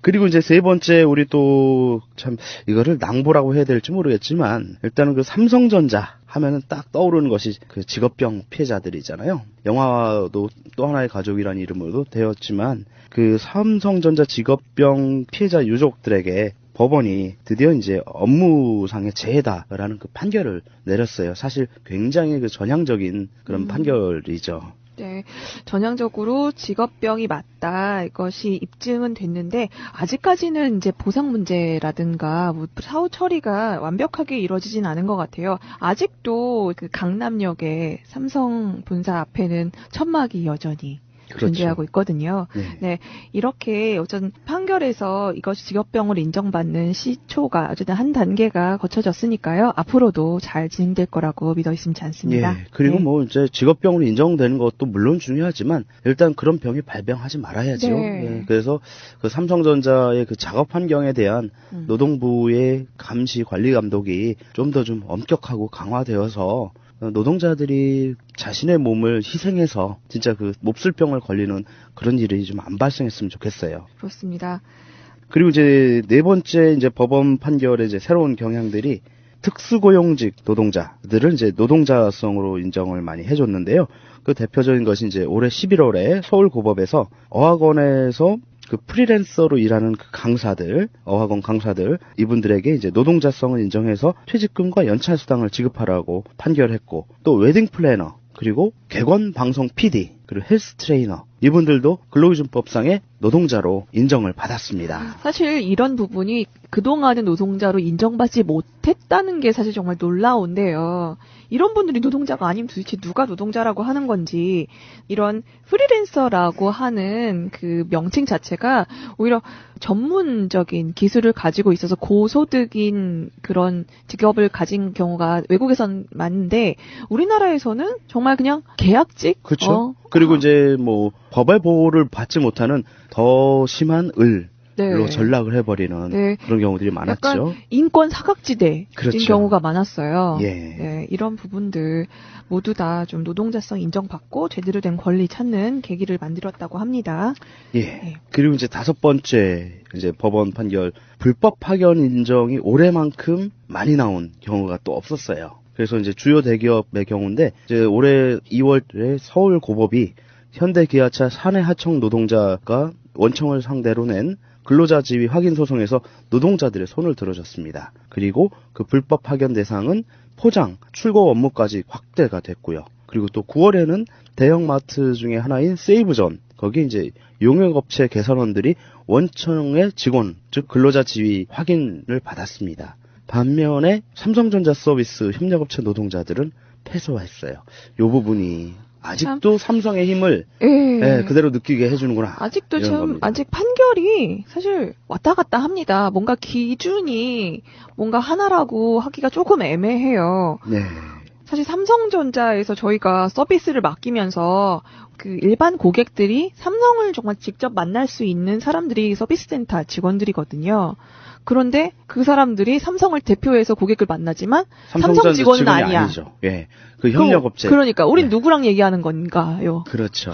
그리고 이제 세 번째 우리 또 참 이거를 낭보라고 해야 될지 모르겠지만 일단은 그 삼성전자 하면은 딱 떠오르는 것이 그 직업병 피해자들이잖아요. 영화도 또 하나의 가족이라는 이름으로도 되었지만 그 삼성전자 직업병 피해자 유족들에게 법원이 드디어 이제 업무상의 재해다라는 그 판결을 내렸어요. 사실 굉장히 그 전향적인 그런 판결이죠. 네, 전향적으로 직업병이 맞다 이것이 입증은 됐는데 아직까지는 이제 보상 문제라든가 뭐 사후 처리가 완벽하게 이루어지진 않은 것 같아요. 아직도 그 강남역의 삼성 본사 앞에는 천막이 여전히 그렇죠. 존재하고 있거든요. 네, 이렇게 어쨌든 판결에서 이것이 직업병을 인정받는 시초가 어쨌든 한 단계가 거쳐졌으니까요. 앞으로도 잘 진행될 거라고 믿어 의심치 않습니다. 예, 그리고 뭐 이제 직업병으로 인정되는 것도 물론 중요하지만 일단 그런 병이 발병하지 말아야죠. 네. 예, 그래서 그 삼성전자의 그 작업 환경에 대한 노동부의 감시 관리 감독이 좀 더 좀 엄격하고 강화되어서 노동자들이 자신의 몸을 희생해서 진짜 그 몹쓸병을 걸리는 그런 일이 좀 안 발생했으면 좋겠어요. 그렇습니다. 그리고 이제 네 번째 이제 법원 판결의 이제 새로운 경향들이 특수고용직 노동자들은 이제 노동자성으로 인정을 많이 해줬는데요. 그 대표적인 것이 이제 올해 11월에 서울고법에서 어학원에서 그 프리랜서로 일하는 그 강사들, 어학원 강사들, 이분들에게 이제 노동자성을 인정해서 퇴직금과 연차수당을 지급하라고 판결했고, 또 웨딩 플래너, 그리고 객원 방송 PD, 그리고 헬스 트레이너, 이분들도 근로기준법상의 노동자로 인정을 받았습니다. 사실 이런 부분이 그동안은 노동자로 인정받지 못했다는 게 사실 정말 놀라운데요. 이런 분들이 노동자가 아니면 도대체 누가 노동자라고 하는 건지, 이런 프리랜서라고 하는 그 명칭 자체가 오히려 전문적인 기술을 가지고 있어서 고소득인 그런 직업을 가진 경우가 외국에선 많은데, 우리나라에서는 정말 그냥 계약직? 그렇죠. 그리고 이제 뭐 법의 보호를 받지 못하는 더 심한 을로 네. 전락을 해버리는 네. 그런 경우들이 많았죠. 약간 인권 사각지대인 그렇죠. 경우가 많았어요. 예. 네, 이런 부분들 모두 다 좀 노동자성 인정받고 제대로 된 권리 찾는 계기를 만들었다고 합니다. 예. 그리고 이제 다섯 번째 이제 법원 판결, 불법 파견 인정이 올해만큼 많이 나온 경우가 또 없었어요. 그래서 이제 주요 대기업의 경우인데, 이제 올해 2월에 서울고법이 현대기아차 사내하청 노동자가 원청을 상대로 낸 근로자 지위 확인 소송에서 노동자들의 손을 들어줬습니다. 그리고 그 불법 파견 대상은 포장, 출고 업무까지 확대가 됐고요. 그리고 또 9월에는 대형마트 중에 하나인 세이브존, 거기 이제 용역업체 개선원들이 원청의 직원, 즉 근로자 지위 확인을 받았습니다. 반면에 삼성전자 서비스 협력업체 노동자들은 패소했어요. 이 부분이 아직도 삼성의 힘을 예, 그대로 느끼게 해주는구나. 아직도 이런 참 겁니다. 아직 판결이 사실 왔다 갔다 합니다. 뭔가 기준이 뭔가 하나라고 하기가 조금 애매해요. 네. 사실 삼성전자에서 저희가 서비스를 맡기면서 그 일반 고객들이 삼성을 정말 직접 만날 수 있는 사람들이 서비스센터 직원들이거든요. 그런데 그 사람들이 삼성을 대표해서 고객을 만나지만 삼성 직원은 아니야. 아니죠. 예. 그 협력업체. 그러니까 우린 누구랑 얘기하는 건가요? 그렇죠.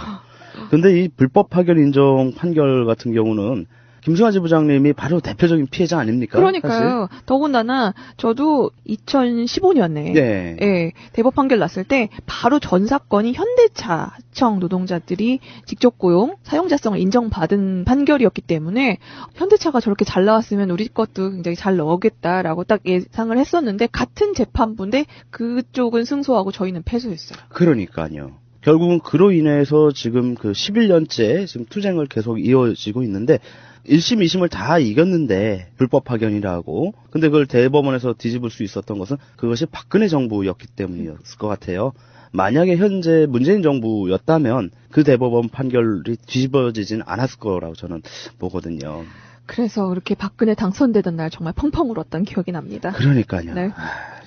근데 이 불법 파견 인정 판결 같은 경우는 김승하 지부장님이 바로 대표적인 피해자 아닙니까? 그러니까요. 사실? 더군다나 저도 2015년에 네. 예, 대법 판결 났을 때 바로 전 사건이 현대차 하청 노동자들이 직접 고용 사용자성을 인정받은 판결이었기 때문에 현대차가 저렇게 잘 나왔으면 우리 것도 굉장히 잘 나오겠다라고 딱 예상을 했었는데, 같은 재판부인데 그쪽은 승소하고 저희는 패소했어요. 그러니까요. 결국은 그로 인해서 지금 그 11년째 지금 투쟁을 계속 이어지고 있는데, 1심, 2심을 다 이겼는데 불법 파견이라고. 근데 그걸 대법원에서 뒤집을 수 있었던 것은 그것이 박근혜 정부였기 때문이었을 것 같아요. 만약에 현재 문재인 정부였다면 그 대법원 판결이 뒤집어지진 않았을 거라고 저는 보거든요. 그래서 그렇게 박근혜 당선되던 날 정말 펑펑 울었던 기억이 납니다. 그러니까요. 네.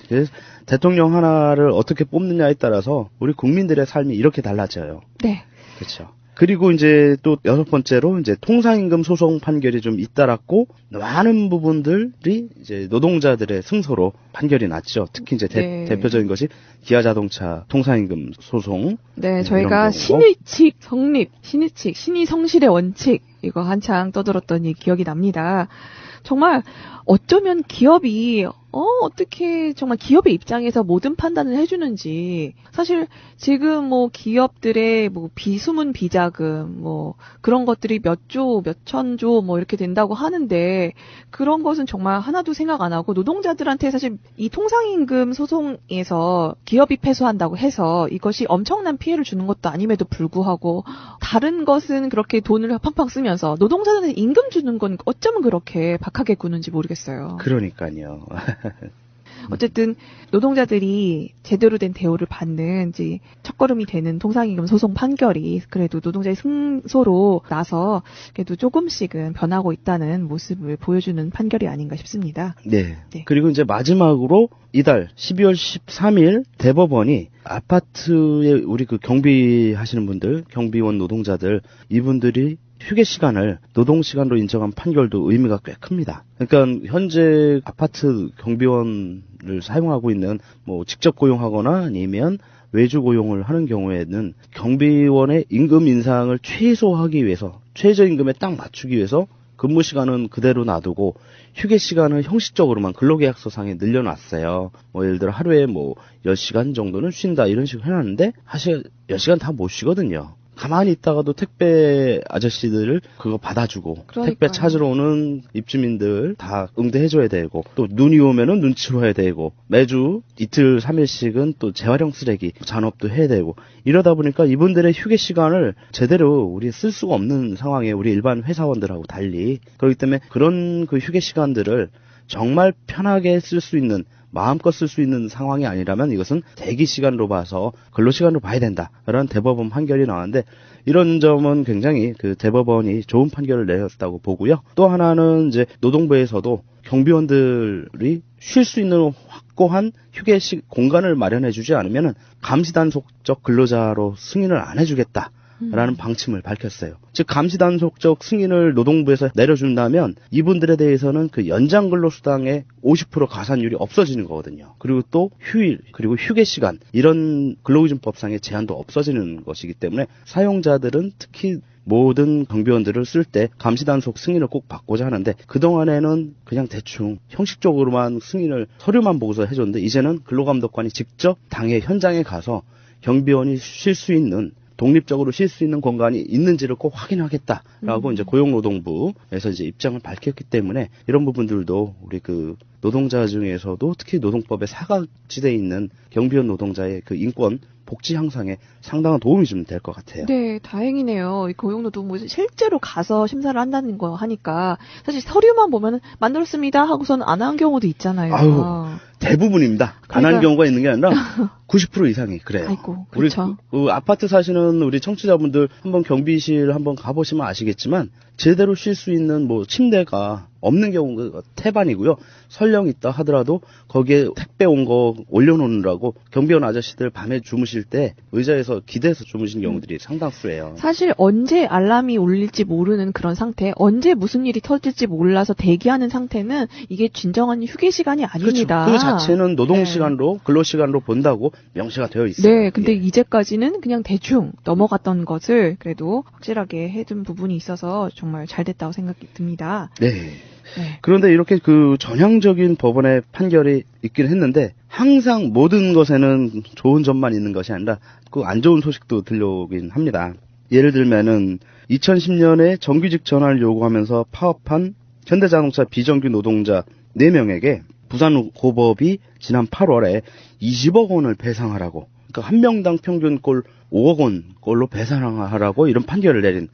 그래서 대통령 하나를 어떻게 뽑느냐에 따라서 우리 국민들의 삶이 이렇게 달라져요. 네. 그렇죠. 그리고 이제 또 여섯 번째로 이제 통상임금 소송 판결이 좀 잇따랐고, 많은 부분들이 이제 노동자들의 승소로 판결이 났죠. 특히 이제 대표적인 것이 기아자동차 통상임금 소송. 네, 저희가 신의칙 성립, 신의칙, 신의 성실의 원칙, 이거 한창 떠들었던 이 기억이 납니다. 정말 어쩌면 기업이 어떻게 정말 기업의 입장에서 모든 판단을 해주는지, 사실 지금 뭐 기업들의 뭐 비수문 비자금 뭐 그런 것들이 몇 조, 몇 천조 뭐 이렇게 된다고 하는데, 그런 것은 정말 하나도 생각 안 하고 노동자들한테 사실 이 통상임금 소송에서 기업이 패소한다고 해서 이것이 엄청난 피해를 주는 것도 아님에도 불구하고, 다른 것은 그렇게 돈을 팡팡 쓰면서 노동자들한테 임금 주는 건 어쩌면 그렇게 박하게 구는지 모르겠어요. 그러니까요. 어쨌든 노동자들이 제대로 된 대우를 받는 이제 첫걸음이 되는 통상임금 소송 판결이 그래도 노동자의 승소로 나서 그래도 조금씩은 변하고 있다는 모습을 보여주는 판결이 아닌가 싶습니다. 네. 그리고 이제 마지막으로 이달 12월 13일 대법원이 아파트에 우리 그 경비하시는 분들, 경비원 노동자들, 이분들이 휴게 시간을 노동 시간으로 인정한 판결도 의미가 꽤 큽니다. 그러니까 현재 아파트 경비원을 사용하고 있는 뭐 직접 고용하거나 아니면 외주 고용을 하는 경우에는 경비원의 임금 인상을 최소화하기 위해서 최저임금에 딱 맞추기 위해서 근무 시간은 그대로 놔두고 휴게 시간은 형식적으로만 근로계약서상에 늘려놨어요. 뭐 예를 들어 하루에 뭐 10시간 정도는 쉰다 이런 식으로 해놨는데 사실 10시간 다 못 쉬거든요. 가만히 있다가도 택배 아저씨들을 그거 받아주고 그러니까요. 택배 찾으러 오는 입주민들 다 응대해줘야 되고 또 눈이 오면은 눈치로 해야 되고 매주 이틀 3일씩은 또 재활용 쓰레기 잔업도 해야 되고 이러다 보니까 이분들의 휴게 시간을 제대로 우리 쓸 수가 없는 상황에 우리 일반 회사원들하고 달리 그렇기 때문에 그런 그 휴게 시간들을 정말 편하게 쓸 수 있는 마음껏 쓸 수 있는 상황이 아니라면 이것은 대기 시간으로 봐서 근로 시간으로 봐야 된다라는 대법원 판결이 나왔는데 이런 점은 굉장히 그 대법원이 좋은 판결을 내렸다고 보고요. 또 하나는 이제 노동부에서도 경비원들이 쉴 수 있는 확고한 휴게 공간을 마련해 주지 않으면은 감시단속적 근로자로 승인을 안 해주겠다. 라는 방침을 밝혔어요. 즉 감시단속적 승인을 노동부에서 내려준다면 이분들에 대해서는 그 연장 근로수당의 50% 가산율이 없어지는 거거든요. 그리고 또 휴일 그리고 휴게 시간 이런 근로기준법상의 제한도 없어지는 것이기 때문에 사용자들은 특히 모든 경비원들을 쓸 때 감시단속 승인을 꼭 받고자 하는데 그동안에는 그냥 대충 형식적으로만 승인을 서류만 보고서 해줬는데 이제는 근로감독관이 직접 당해 현장에 가서 경비원이 쉴 수 있는 독립적으로 쉴 수 있는 공간이 있는지를 꼭 확인하겠다라고 이제 고용노동부에서 이제 입장을 밝혔기 때문에 이런 부분들도 우리 그 노동자 중에서도 특히 노동법의 사각지대에 있는 경비원 노동자의 그 인권 복지 향상에 상당한 도움이 좀 될 것 같아요. 네, 다행이네요. 이 고용노동부 실제로 가서 심사를 한다는 거 하니까 사실 서류만 보면 만들었습니다 하고서는 안 한 경우도 있잖아요. 아유, 대부분입니다. 안 한 경우가 있는 게 아니라 90% 이상이 그래요. 아이고, 그렇죠. 우리 아파트 사시는 우리 청취자분들 한번 경비실 한번 가보시면 아시겠지만 제대로 쉴 수 있는 뭐 침대가 없는 경우가 태반이고요. 설령 있다 하더라도 거기에 택배 온 거 올려놓느라고 경비원 아저씨들 밤에 주무실 때 의자에서 기대서 주무신 경우들이 상당수예요. 사실 언제 알람이 울릴지 모르는 그런 상태, 언제 무슨 일이 터질지 몰라서 대기하는 상태는 이게 진정한 휴게 시간이 아닙니다. 그렇죠. 그 자체는 노동시간으로 근로시간으로 본다고 명시가 되어 있어요. 네, 근데 이제까지는 그냥 대충 넘어갔던 것을 그래도 확실하게 해둔 부분이 있어서 정말 잘 됐다고 생각이 듭니다. 네. 그런데 이렇게 그 전향적인 법원의 판결이 있긴 했는데 항상 모든 것에는 좋은 점만 있는 것이 아니라 그 안 좋은 소식도 들려오긴 합니다. 예를 들면은 2010년에 정규직 전환을 요구하면서 파업한 현대자동차 비정규 노동자 4명에게 부산고법이 지난 8월에 20억 원을 배상하라고, 그러니까 한 명당 평균 5억 원꼴로 배상하라고 이런 판결을 내린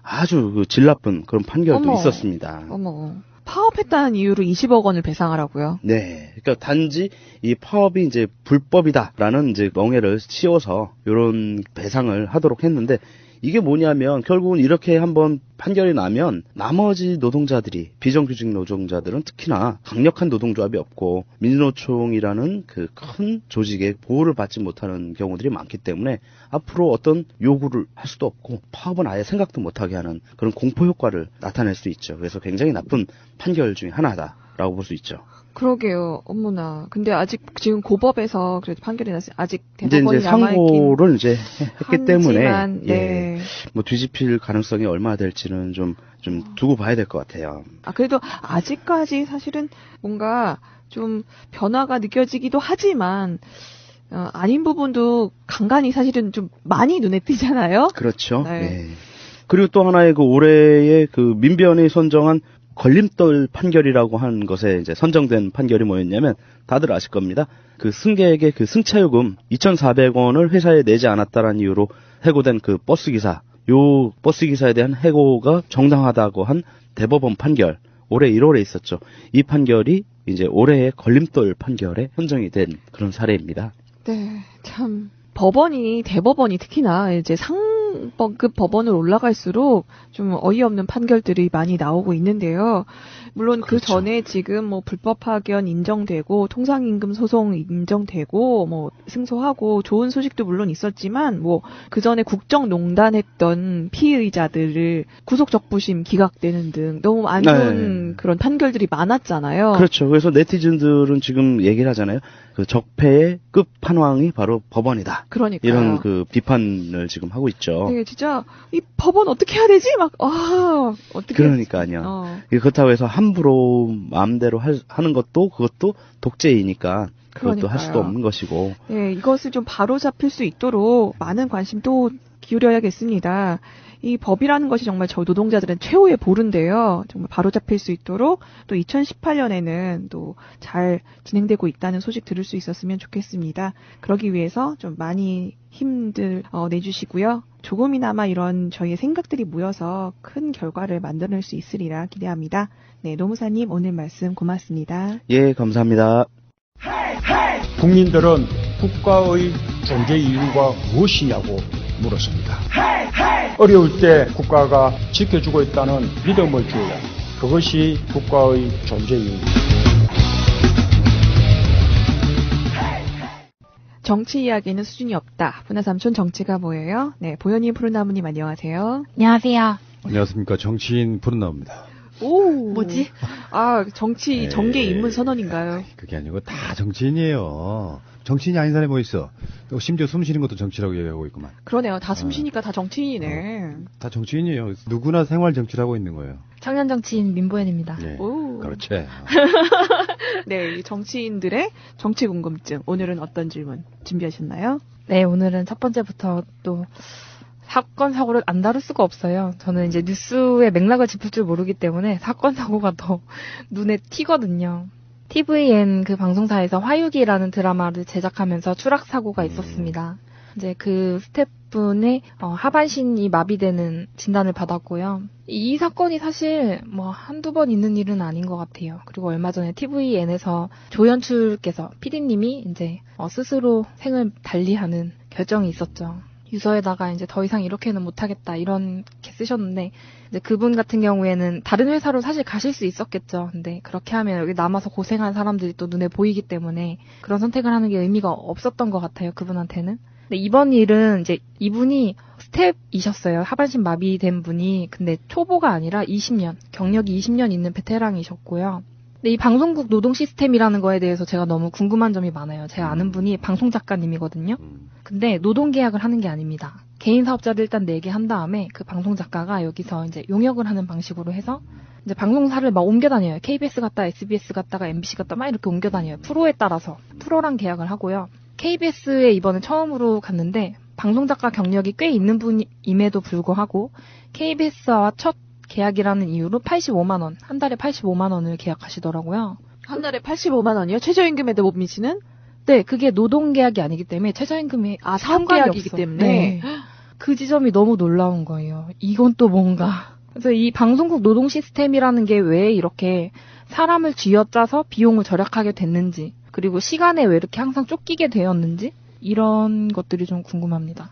아주 그 질 나쁜 그런 판결도 있었습니다. 어머. 파업했다는 이유로 20억 원을 배상하라고요? 네. 그러니까 단지 이 파업이 이제 불법이다라는 이제 멍해를 씌워서 이런 배상을 하도록 했는데 이게 뭐냐면 결국은 이렇게 한번 판결이 나면 나머지 노동자들이 비정규직 노동자들은 특히나 강력한 노동조합이 없고 민주노총이라는 그 큰 조직의 보호를 받지 못하는 경우들이 많기 때문에 앞으로 어떤 요구를 할 수도 없고 파업은 아예 생각도 못하게 하는 그런 공포 효과를 나타낼 수 있죠. 그래서 굉장히 나쁜 판결 중에 하나다라고 볼 수 있죠. 그러게요. 어머나. 근데 아직 지금 고법에서 그래도 판결이 났어요. 아직 이제 대법원이 상고를 이제 했기 때문에 네. 예, 뭐 뒤집힐 가능성이 얼마나 될지는 좀 두고 봐야 될 것 같아요. 아, 그래도 아직까지 사실은 뭔가 좀 변화가 느껴지기도 하지만 아닌 부분도 간간히 사실은 좀 많이 눈에 띄잖아요. 그렇죠. 네. 예. 그리고 또 하나의 그 올해의 그 민변이 선정한 걸림돌 판결이라고 하는 것에 이제 선정된 판결이 뭐였냐면 다들 아실 겁니다. 그 승객에게 그 승차요금 2,400원을 회사에 내지 않았다라는 이유로 해고된 그 버스기사, 요 버스기사에 대한 해고가 정당하다고 한 대법원 판결. 올해 1월에 있었죠. 이 판결이 이제 올해의 걸림돌 판결에 선정이 된 그런 사례입니다. 네, 참 대법원이 특히나 이제 상급 법원으로 올라갈수록 좀 어이없는 판결들이 많이 나오고 있는데요. 물론 그 전에 지금 뭐 불법 파견 인정되고 통상임금 소송 인정되고 뭐 승소하고 좋은 소식도 물론 있었지만 뭐 그 전에 국정농단했던 피의자들을 구속적부심 기각되는 등 너무 안 좋은 그런 판결들이 많았잖아요. 그렇죠. 그래서 네티즌들은 지금 얘기를 하잖아요. 그 적폐의 끝판왕이 바로 법원이다. 그러니까요. 이런 그 비판을 지금 하고 있죠. 네, 진짜 이 법원 어떻게 해야 되지? 막 어떻게 그러니까요. 그렇다고 해서 함부로 마음대로 하는 것도 그것도 독재이니까 그것도 할 수도 없는 것이고. 네, 이것을 좀 바로잡힐 수 있도록 많은 관심 또 기울여야겠습니다. 이 법이라는 것이 정말 저 노동자들은 최후의 보루인데요. 정말 바로잡힐 수 있도록 또 2018년에는 또 잘 진행되고 있다는 소식 들을 수 있었으면 좋겠습니다. 그러기 위해서 좀 많이 힘들 내주시고요. 조금이나마 이런 저희의 생각들이 모여서 큰 결과를 만들어낼 수 있으리라 기대합니다. 네, 노무사님 오늘 말씀 고맙습니다. 예, 감사합니다. 국민들은 국가의 존재 이유가 무엇이냐고 물었습니다. 어려울 때 국가가 지켜주고 있다는 믿음을 줘야 그것이 국가의 존재 이유입니다. 정치 이야기는 수준이 없다. 분화삼촌 정치가 보여요. 네, 보현님 푸른나무님 안녕하세요. 안녕하세요. 안녕하십니까. 정치인 푸른나무입니다. 오, 뭐지? 정치 정계 입문 선언인가요? 그게 아니고 다 정치인이에요. 정치인이 아닌 사람이 뭐 있어. 또 심지어 숨 쉬는 것도 정치라고 얘기하고 있구만. 그러네요. 다 숨 쉬니까 다 정치인이네. 다 정치인이에요. 누구나 생활 정치를 하고 있는 거예요. 청년 정치인 민보현입니다. 예. 오. 그렇지. 네, 이 정치인들의 정치 궁금증. 오늘은 어떤 질문 준비하셨나요? 네, 오늘은 첫 번째부터 또 사건, 사고를 안 다룰 수가 없어요. 저는 이제 뉴스의 맥락을 짚을 줄 모르기 때문에 사건, 사고가 더 눈에 튀거든요. TVN 그 방송사에서 화유기라는 드라마를 제작하면서 추락사고가 있었습니다. 이제 그 스태프분의 하반신이 마비되는 진단을 받았고요. 이 사건이 사실 뭐 한두 번 있는 일은 아닌 것 같아요. 그리고 얼마 전에 TVN에서 조연출께서 PD님이 이제 스스로 생을 달리하는 결정이 있었죠. 유서에다가 이제 더 이상 이렇게는 못하겠다 이렇게 쓰셨는데 이제 그분 같은 경우에는 다른 회사로 사실 가실 수 있었겠죠. 근데 그렇게 하면 여기 남아서 고생한 사람들이 또 눈에 보이기 때문에 그런 선택을 하는 게 의미가 없었던 것 같아요. 그분한테는. 근데 이번 일은 이제 이분이 스텝이셨어요. 하반신 마비된 분이. 근데 초보가 아니라 20년, 경력이 20년 있는 베테랑이셨고요. 근데 이 방송국 노동 시스템이라는 거에 대해서 제가 너무 궁금한 점이 많아요. 제가 아는 분이 방송 작가님이거든요. 근데 노동 계약을 하는 게 아닙니다. 개인 사업자를 일단 내게 한 다음에 그 방송 작가가 여기서 이제 용역을 하는 방식으로 해서 이제 방송사를 막 옮겨 다녀요. KBS 갔다 SBS 갔다가 MBC 갔다 막 이렇게 옮겨 다녀요. 프로에 따라서. 프로랑 계약을 하고요. KBS에 이번에 처음으로 갔는데 방송 작가 경력이 꽤 있는 분임에도 불구하고 KBS와 첫 계약이라는 이유로 85만 원, 한 달에 85만 원을 계약하시더라고요. 한 달에 85만 원이요? 최저임금에도 못 미치는? 네, 그게 노동계약이 아니기 때문에 최저임금이 사업계약이기 때문에. 네. 그 지점이 너무 놀라운 거예요. 이건 또 뭔가. 그래서 이 방송국 노동 시스템이라는 게 왜 이렇게 사람을 쥐어짜서 비용을 절약하게 됐는지, 그리고 시간에 왜 이렇게 항상 쫓기게 되었는지, 이런 것들이 좀 궁금합니다.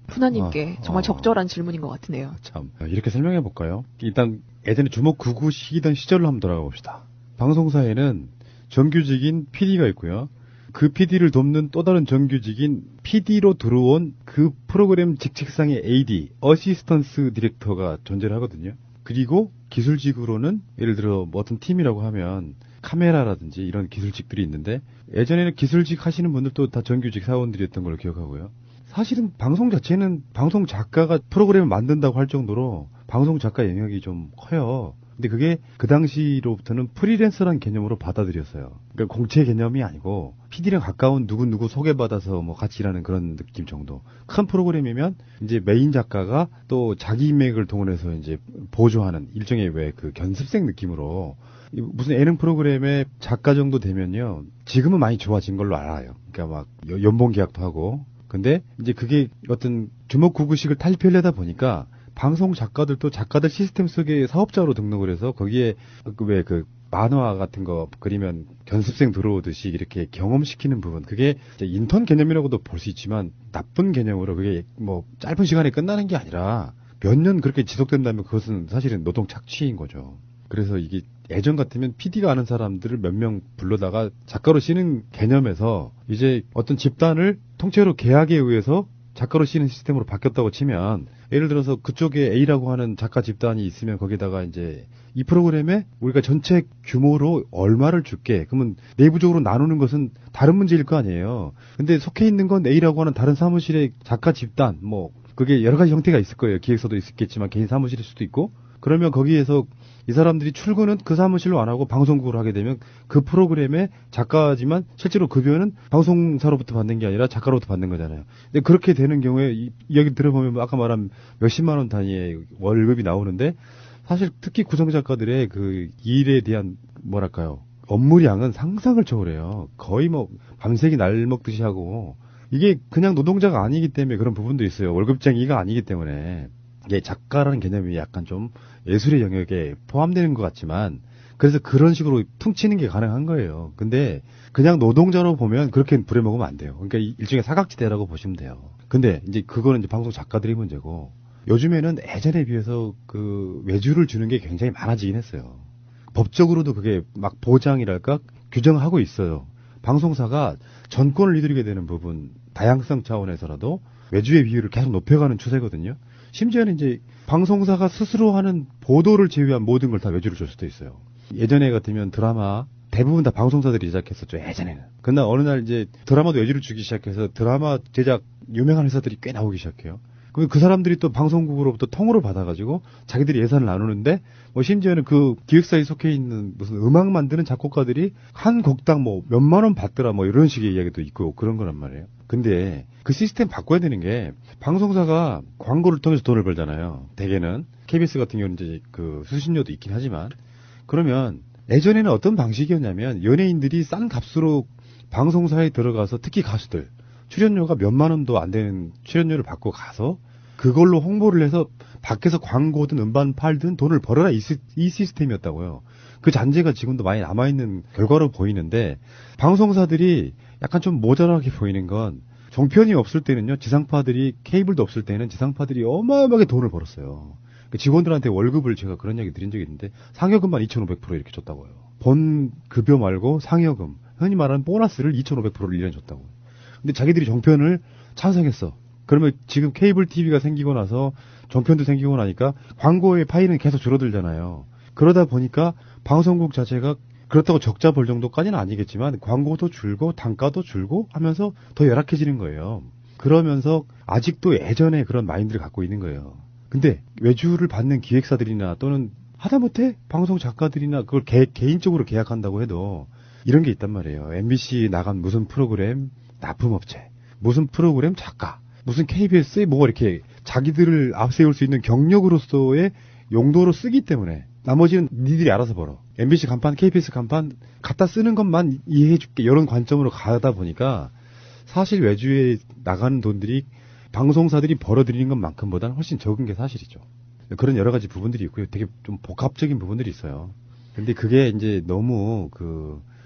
푸나님께 정말 적절한 질문인 것 같으네요. 참, 이렇게 설명해 볼까요? 일단 예전에 주목 구구식이던 시절로 한번 돌아가 봅시다. 방송사에는 정규직인 PD가 있고요. 그 PD를 돕는 또 다른 정규직인 PD로 들어온 그 프로그램 직책상의 AD, 어시스턴스 디렉터가 존재를 하거든요. 그리고 기술직으로는 예를 들어 뭐 어떤 팀이라고 하면 카메라라든지 이런 기술직들이 있는데 예전에는 기술직 하시는 분들도 다 정규직 사원들이었던 걸로 기억하고요. 사실은 방송 자체는 방송 작가가 프로그램을 만든다고 할 정도로 방송 작가 영역이 좀 커요. 근데 그게 그 당시로부터는 프리랜서라는 개념으로 받아들였어요. 그러니까 공채 개념이 아니고 PD랑 가까운 누구 소개받아서 뭐 같이 일하는 그런 느낌 정도. 큰 프로그램이면 이제 메인 작가가 또 자기 인맥을 동원해서 이제 보조하는 일종의 왜 그 견습생 느낌으로 무슨 예능 프로그램의 작가 정도 되면요. 지금은 많이 좋아진 걸로 알아요. 그러니까 막 연봉 계약도 하고. 근데 이제 그게 어떤 주먹구구식을 탈피하려다 보니까 방송 작가들도 작가들 시스템 속에 사업자로 등록을 해서 거기에 왜 그 만화 같은 거 그리면 견습생 들어오듯이 이렇게 경험시키는 부분, 그게 이제 인턴 개념이라고도 볼 수 있지만 나쁜 개념으로 그게 뭐 짧은 시간에 끝나는 게 아니라 몇 년 그렇게 지속된다면 그것은 사실은 노동 착취인 거죠. 그래서 이게 예전 같으면 PD가 아는 사람들을 몇 명 불러다가 작가로 쓰는 개념에서 이제 어떤 집단을 통째로 계약에 의해서 작가로 쓰는 시스템으로 바뀌었다고 치면, 예를 들어서 그쪽에 A라고 하는 작가 집단이 있으면 거기다가 이제 이 프로그램에 우리가 전체 규모로 얼마를 줄게. 그러면 내부적으로 나누는 것은 다른 문제일 거 아니에요. 근데 속해 있는 건 A라고 하는 다른 사무실의 작가 집단, 뭐 그게 여러 가지 형태가 있을 거예요. 기획서도 있겠지만 개인 사무실일 수도 있고. 그러면 거기에서 이 사람들이 출근은 그 사무실로 안 하고 방송국으로 하게 되면 그 프로그램의 작가지만 실제로 급여는 방송사로부터 받는 게 아니라 작가로부터 받는 거잖아요. 근데 그렇게 되는 경우에 이 이야기 들어보면 아까 말한 몇십만 원 단위의 월급이 나오는데, 사실 특히 구성 작가들의 그 일에 대한 뭐랄까요, 업무량은 상상을 초월해요. 거의 뭐 밤새기 날 먹듯이 하고, 이게 그냥 노동자가 아니기 때문에 그런 부분도 있어요. 월급쟁이가 아니기 때문에. 이게 작가라는 개념이 약간 좀 예술의 영역에 포함되는 것 같지만, 그래서 그런 식으로 퉁치는 게 가능한 거예요. 근데 그냥 노동자로 보면 그렇게 부려먹으면 안 돼요. 그러니까 일종의 사각지대라고 보시면 돼요. 근데 이제 그거는 이제 방송 작가들이 문제고, 요즘에는 예전에 비해서 그 외주를 주는 게 굉장히 많아지긴 했어요. 법적으로도 그게 막 보장이랄까 규정하고 있어요. 방송사가 전권을 이루게 되는 부분, 다양성 차원에서라도 외주의 비율을 계속 높여가는 추세거든요. 심지어는 이제 방송사가 스스로 하는 보도를 제외한 모든 걸 다 외주를 줄 수도 있어요. 예전에 같으면 드라마 대부분 다 방송사들이 제작했었죠, 예전에는. 그러나 어느 날 이제 드라마도 외주를 주기 시작해서 드라마 제작 유명한 회사들이 꽤 나오기 시작해요. 그럼 그 사람들이 또 방송국으로부터 통으로 받아가지고 자기들이 예산을 나누는데, 뭐 심지어는 그 기획사에 속해 있는 무슨 음악 만드는 작곡가들이 한 곡당 뭐 몇만 원 받더라, 뭐 이런 식의 이야기도 있고 그런 거란 말이에요. 근데 그 시스템 바꿔야 되는 게, 방송사가 광고를 통해서 돈을 벌잖아요. 대개는 KBS 같은 경우는 이제 그 수신료도 있긴 하지만, 그러면 예전에는 어떤 방식이었냐면 연예인들이 싼 값으로 방송사에 들어가서, 특히 가수들 출연료가 몇만 원도 안 되는 출연료를 받고 가서 그걸로 홍보를 해서 밖에서 광고든 음반 팔든 돈을 벌어라, 이 시스템이었다고요. 그 잔재가 지금도 많이 남아있는 결과로 보이는데, 방송사들이 약간 좀 모자라게 보이는 건, 종편이 없을 때는요, 지상파들이, 케이블도 없을 때는 지상파들이 어마어마하게 돈을 벌었어요. 직원들한테 월급을, 제가 그런 얘기 드린 적이 있는데 상여금만 2,500% 이렇게 줬다고요. 본 급여 말고 상여금, 흔히 말하는 보너스를 2,500%를 1년에 줬다고요. 근데 자기들이 종편을 찬성했어. 그러면 지금 케이블 TV가 생기고 나서 종편도 생기고 나니까 광고의 파이는 계속 줄어들잖아요. 그러다 보니까 방송국 자체가 그렇다고 적자 벌 정도까지는 아니겠지만 광고도 줄고 단가도 줄고 하면서 더 열악해지는 거예요. 그러면서 아직도 예전에 그런 마인드를 갖고 있는 거예요. 근데 외주를 받는 기획사들이나 또는 하다못해 방송 작가들이나 그걸 개인적으로 계약한다고 해도 이런 게 있단 말이에요. MBC 나간 무슨 프로그램 납품업체, 무슨 프로그램 작가, 무슨 KBS에 뭐 이렇게 자기들을 앞세울 수 있는 경력으로서의 용도로 쓰기 때문에 나머지는 니들이 알아서 벌어. MBC 간판, KBS 간판 갖다 쓰는 것만 이해해줄게, 이런 관점으로 가다 보니까 사실 외주에 나가는 돈들이 방송사들이 벌어들이는 것만큼보다는 훨씬 적은 게 사실이죠. 그런 여러 가지 부분들이 있고요. 되게 좀 복합적인 부분들이 있어요. 근데 그게 이제 너무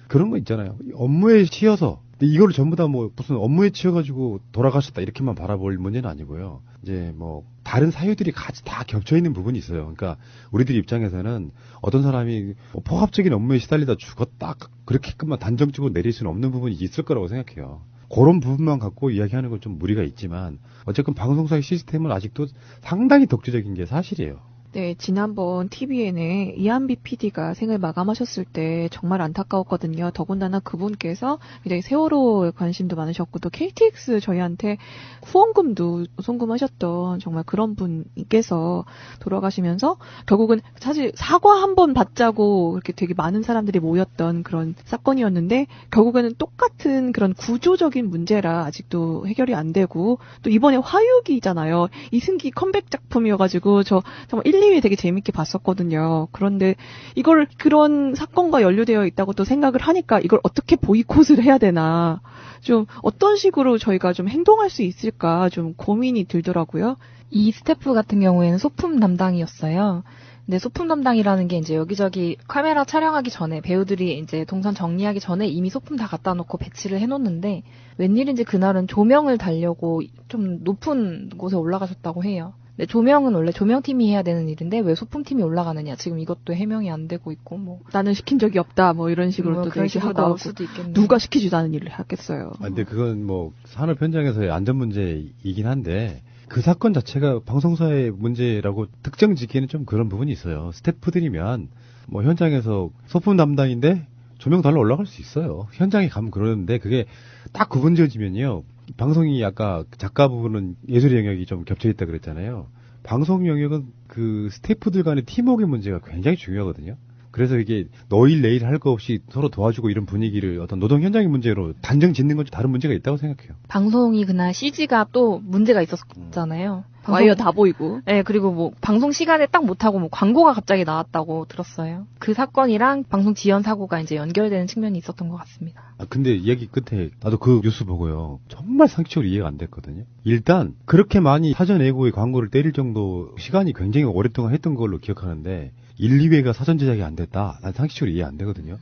그런 거 있잖아요. 업무에 치여서, 이거를 전부 다 뭐 무슨 업무에 치여가지고 돌아가셨다 이렇게만 바라볼 문제는 아니고요. 이제 뭐 다른 사유들이 같이 다 겹쳐 있는 부분이 있어요. 그러니까 우리들 입장에서는 어떤 사람이 뭐 포괄적인 업무에 시달리다 죽었다 그렇게끔만 단정적으로 내릴 수는 없는 부분이 있을 거라고 생각해요. 그런 부분만 갖고 이야기하는 건 좀 무리가 있지만, 어쨌든 방송사의 시스템은 아직도 상당히 독재적인 게 사실이에요. 네, 지난번 TVN에 이한비 PD가 생을 마감하셨을 때 정말 안타까웠거든요. 더군다나 그분께서 굉장히 세월호에 관심도 많으셨고 또 KTX 저희한테 후원금도 송금하셨던 정말 그런 분께서 돌아가시면서 결국은 사실 사과 한번 받자고 그렇게 되게 많은 사람들이 모였던 그런 사건이었는데, 결국에는 똑같은 그런 구조적인 문제라 아직도 해결이 안 되고, 또 이번에 화유기잖아요. 이승기 컴백 작품이어가지고 저 정말 1년 1, 2회 되게 재밌게 봤었거든요. 그런데 이걸 그런 사건과 연루되어 있다고 또 생각을 하니까 이걸 어떻게 보이콧을 해야 되나, 좀 어떤 식으로 저희가 좀 행동할 수 있을까 좀 고민이 들더라고요. 이 스태프 같은 경우에는 소품 담당이었어요. 근데 소품 담당이라는 게 이제 여기저기 카메라 촬영하기 전에 배우들이 이제 동선 정리하기 전에 이미 소품 다 갖다 놓고 배치를 해놓는데 웬일인지 그날은 조명을 달려고 좀 높은 곳에 올라가셨다고 해요. 근데 조명은 원래 조명팀이 해야 되는 일인데 왜 소품팀이 올라가느냐. 지금 이것도 해명이 안 되고 있고 뭐. 나는 시킨 적이 없다 뭐 이런 식으로 뭐 또 그런 식으로 얘기하고 나올 수도 있겠네요. 누가 시키지도 않은 일을 하겠어요. 근데 그건 뭐 산업 현장에서의 안전 문제이긴 한데 그 사건 자체가 방송사의 문제라고 특정 짓기에는 좀 그런 부분이 있어요. 스태프들이면 뭐 현장에서 소품 담당인데 조명 달러 올라갈 수 있어요. 현장에 가면 그러는데 그게 딱 구분 지어지면요. 방송이 아까 작가 부분은 예술의 영역이 좀 겹쳐 있다 그랬잖아요. 방송 영역은 그 스태프들 간의 팀워크의 문제가 굉장히 중요하거든요. 그래서 이게 너일 내일 할 거 없이 서로 도와주고 이런 분위기를 어떤 노동 현장의 문제로 단정 짓는 건 좀 다른 문제가 있다고 생각해요. 방송이 그날 CG가 또 문제가 있었잖아요. 와이어 다 보이고. 네, 그리고 뭐 방송 시간에 딱 못하고 뭐 광고가 갑자기 나왔다고 들었어요. 그 사건이랑 방송 지연 사고가 이제 연결되는 측면이 있었던 것 같습니다. 근데 이야기 끝에 나도 그 뉴스 보고요. 정말 상식적으로 이해가 안 됐거든요. 일단 그렇게 많이 사전 예고의 광고를 때릴 정도 시간이 굉장히 오랫동안 했던 걸로 기억하는데 1, 2회가 사전 제작이 안 됐다. 난 상식적으로 이해 안 되거든요.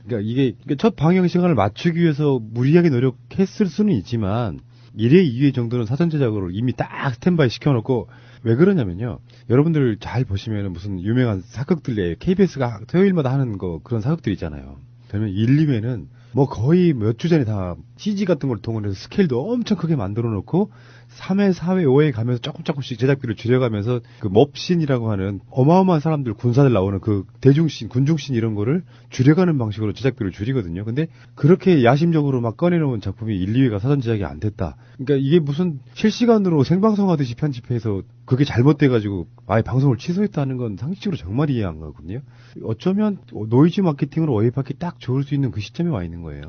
그러니까 이게 첫 방영 시간을 맞추기 위해서 무리하게 노력했을 수는 있지만 1회, 2회 정도는 사전 제작으로 이미 딱 스탠바이 시켜놓고 왜 그러냐면요. 여러분들 잘 보시면 무슨 유명한 사극들에 KBS가 토요일마다 하는 거 그런 사극들 있잖아요. 그러면 1, 2회는 뭐 거의 몇 주 전에 다 CG 같은 걸 통해서 스케일도 엄청 크게 만들어 놓고 3회, 4회, 5회 가면서 조금씩 제작비를 줄여가면서 그 몹신이라고 하는 어마어마한 사람들, 군사들 나오는 그 대중씬, 군중씬 이런 거를 줄여가는 방식으로 제작비를 줄이거든요. 근데 그렇게 야심적으로 막 꺼내놓은 작품이 1, 2회가 사전 제작이 안 됐다. 그러니까 이게 무슨 실시간으로 생방송하듯이 편집해서 그게 잘못돼가지고 아예 방송을 취소했다는 건 상식적으로 정말 이해 안 가거든요. 어쩌면 노이즈 마케팅으로 어휘받기 딱 좋을 수 있는 그 시점에 와 있는 거예요.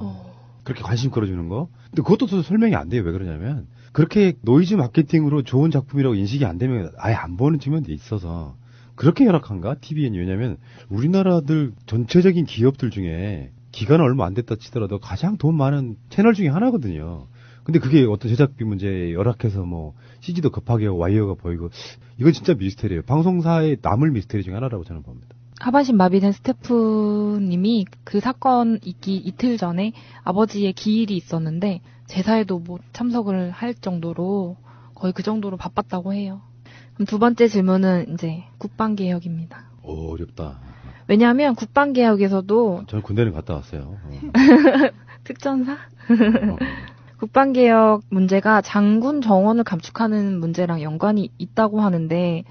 그렇게 관심 끌어주는 거. 근데 그것도 또 설명이 안 돼요. 왜 그러냐면 그렇게 노이즈 마케팅으로 좋은 작품이라고 인식이 안 되면 아예 안 보는 측면도 있어서 그렇게 열악한가? TVN이. 왜냐면 우리나라들 전체적인 기업들 중에 기간은 얼마 안 됐다 치더라도 가장 돈 많은 채널 중에 하나거든요. 근데 그게 어떤 제작비 문제에 열악해서 뭐 CG도 급하게 하고 와이어가 보이고 이건 진짜 미스테리예요. 방송사의 남을 미스테리 중에 하나라고 저는 봅니다. 하반신 마비된 스태프님이 그 사건 있기 이틀 전에 아버지의 기일이 있었는데 제사에도 못 참석을 할 정도로 거의 그 정도로 바빴다고 해요. 그럼 두 번째 질문은 이제 국방개혁입니다. 어렵다. 왜냐하면 국방개혁에서도 저는 군대는 갔다 왔어요. 특전사? 국방개혁 문제가 장군 정원을 감축하는 문제랑 연관이 있다고 하는데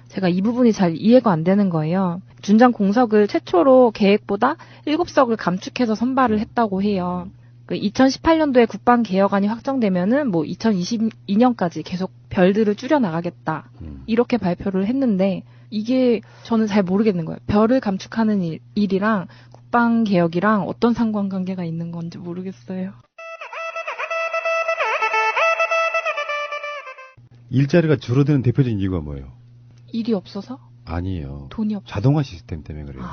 제가 이 부분이 잘 이해가 안 되는 거예요. 준장 공석을 최초로 계획보다 7석을 감축해서 선발을 했다고 해요. 2018년도에 국방개혁안이 확정되면은 뭐 2022년까지 계속 별들을 줄여나가겠다. 이렇게 발표를 했는데 이게 저는 잘 모르겠는 거예요. 별을 감축하는 일이랑 국방개혁이랑 어떤 상관관계가 있는 건지 모르겠어요. 일자리가 줄어드는 대표적인 이유가 뭐예요? 일이 없어서? 아니에요. 돈이 없어서. 자동화 시스템 때문에 그래요.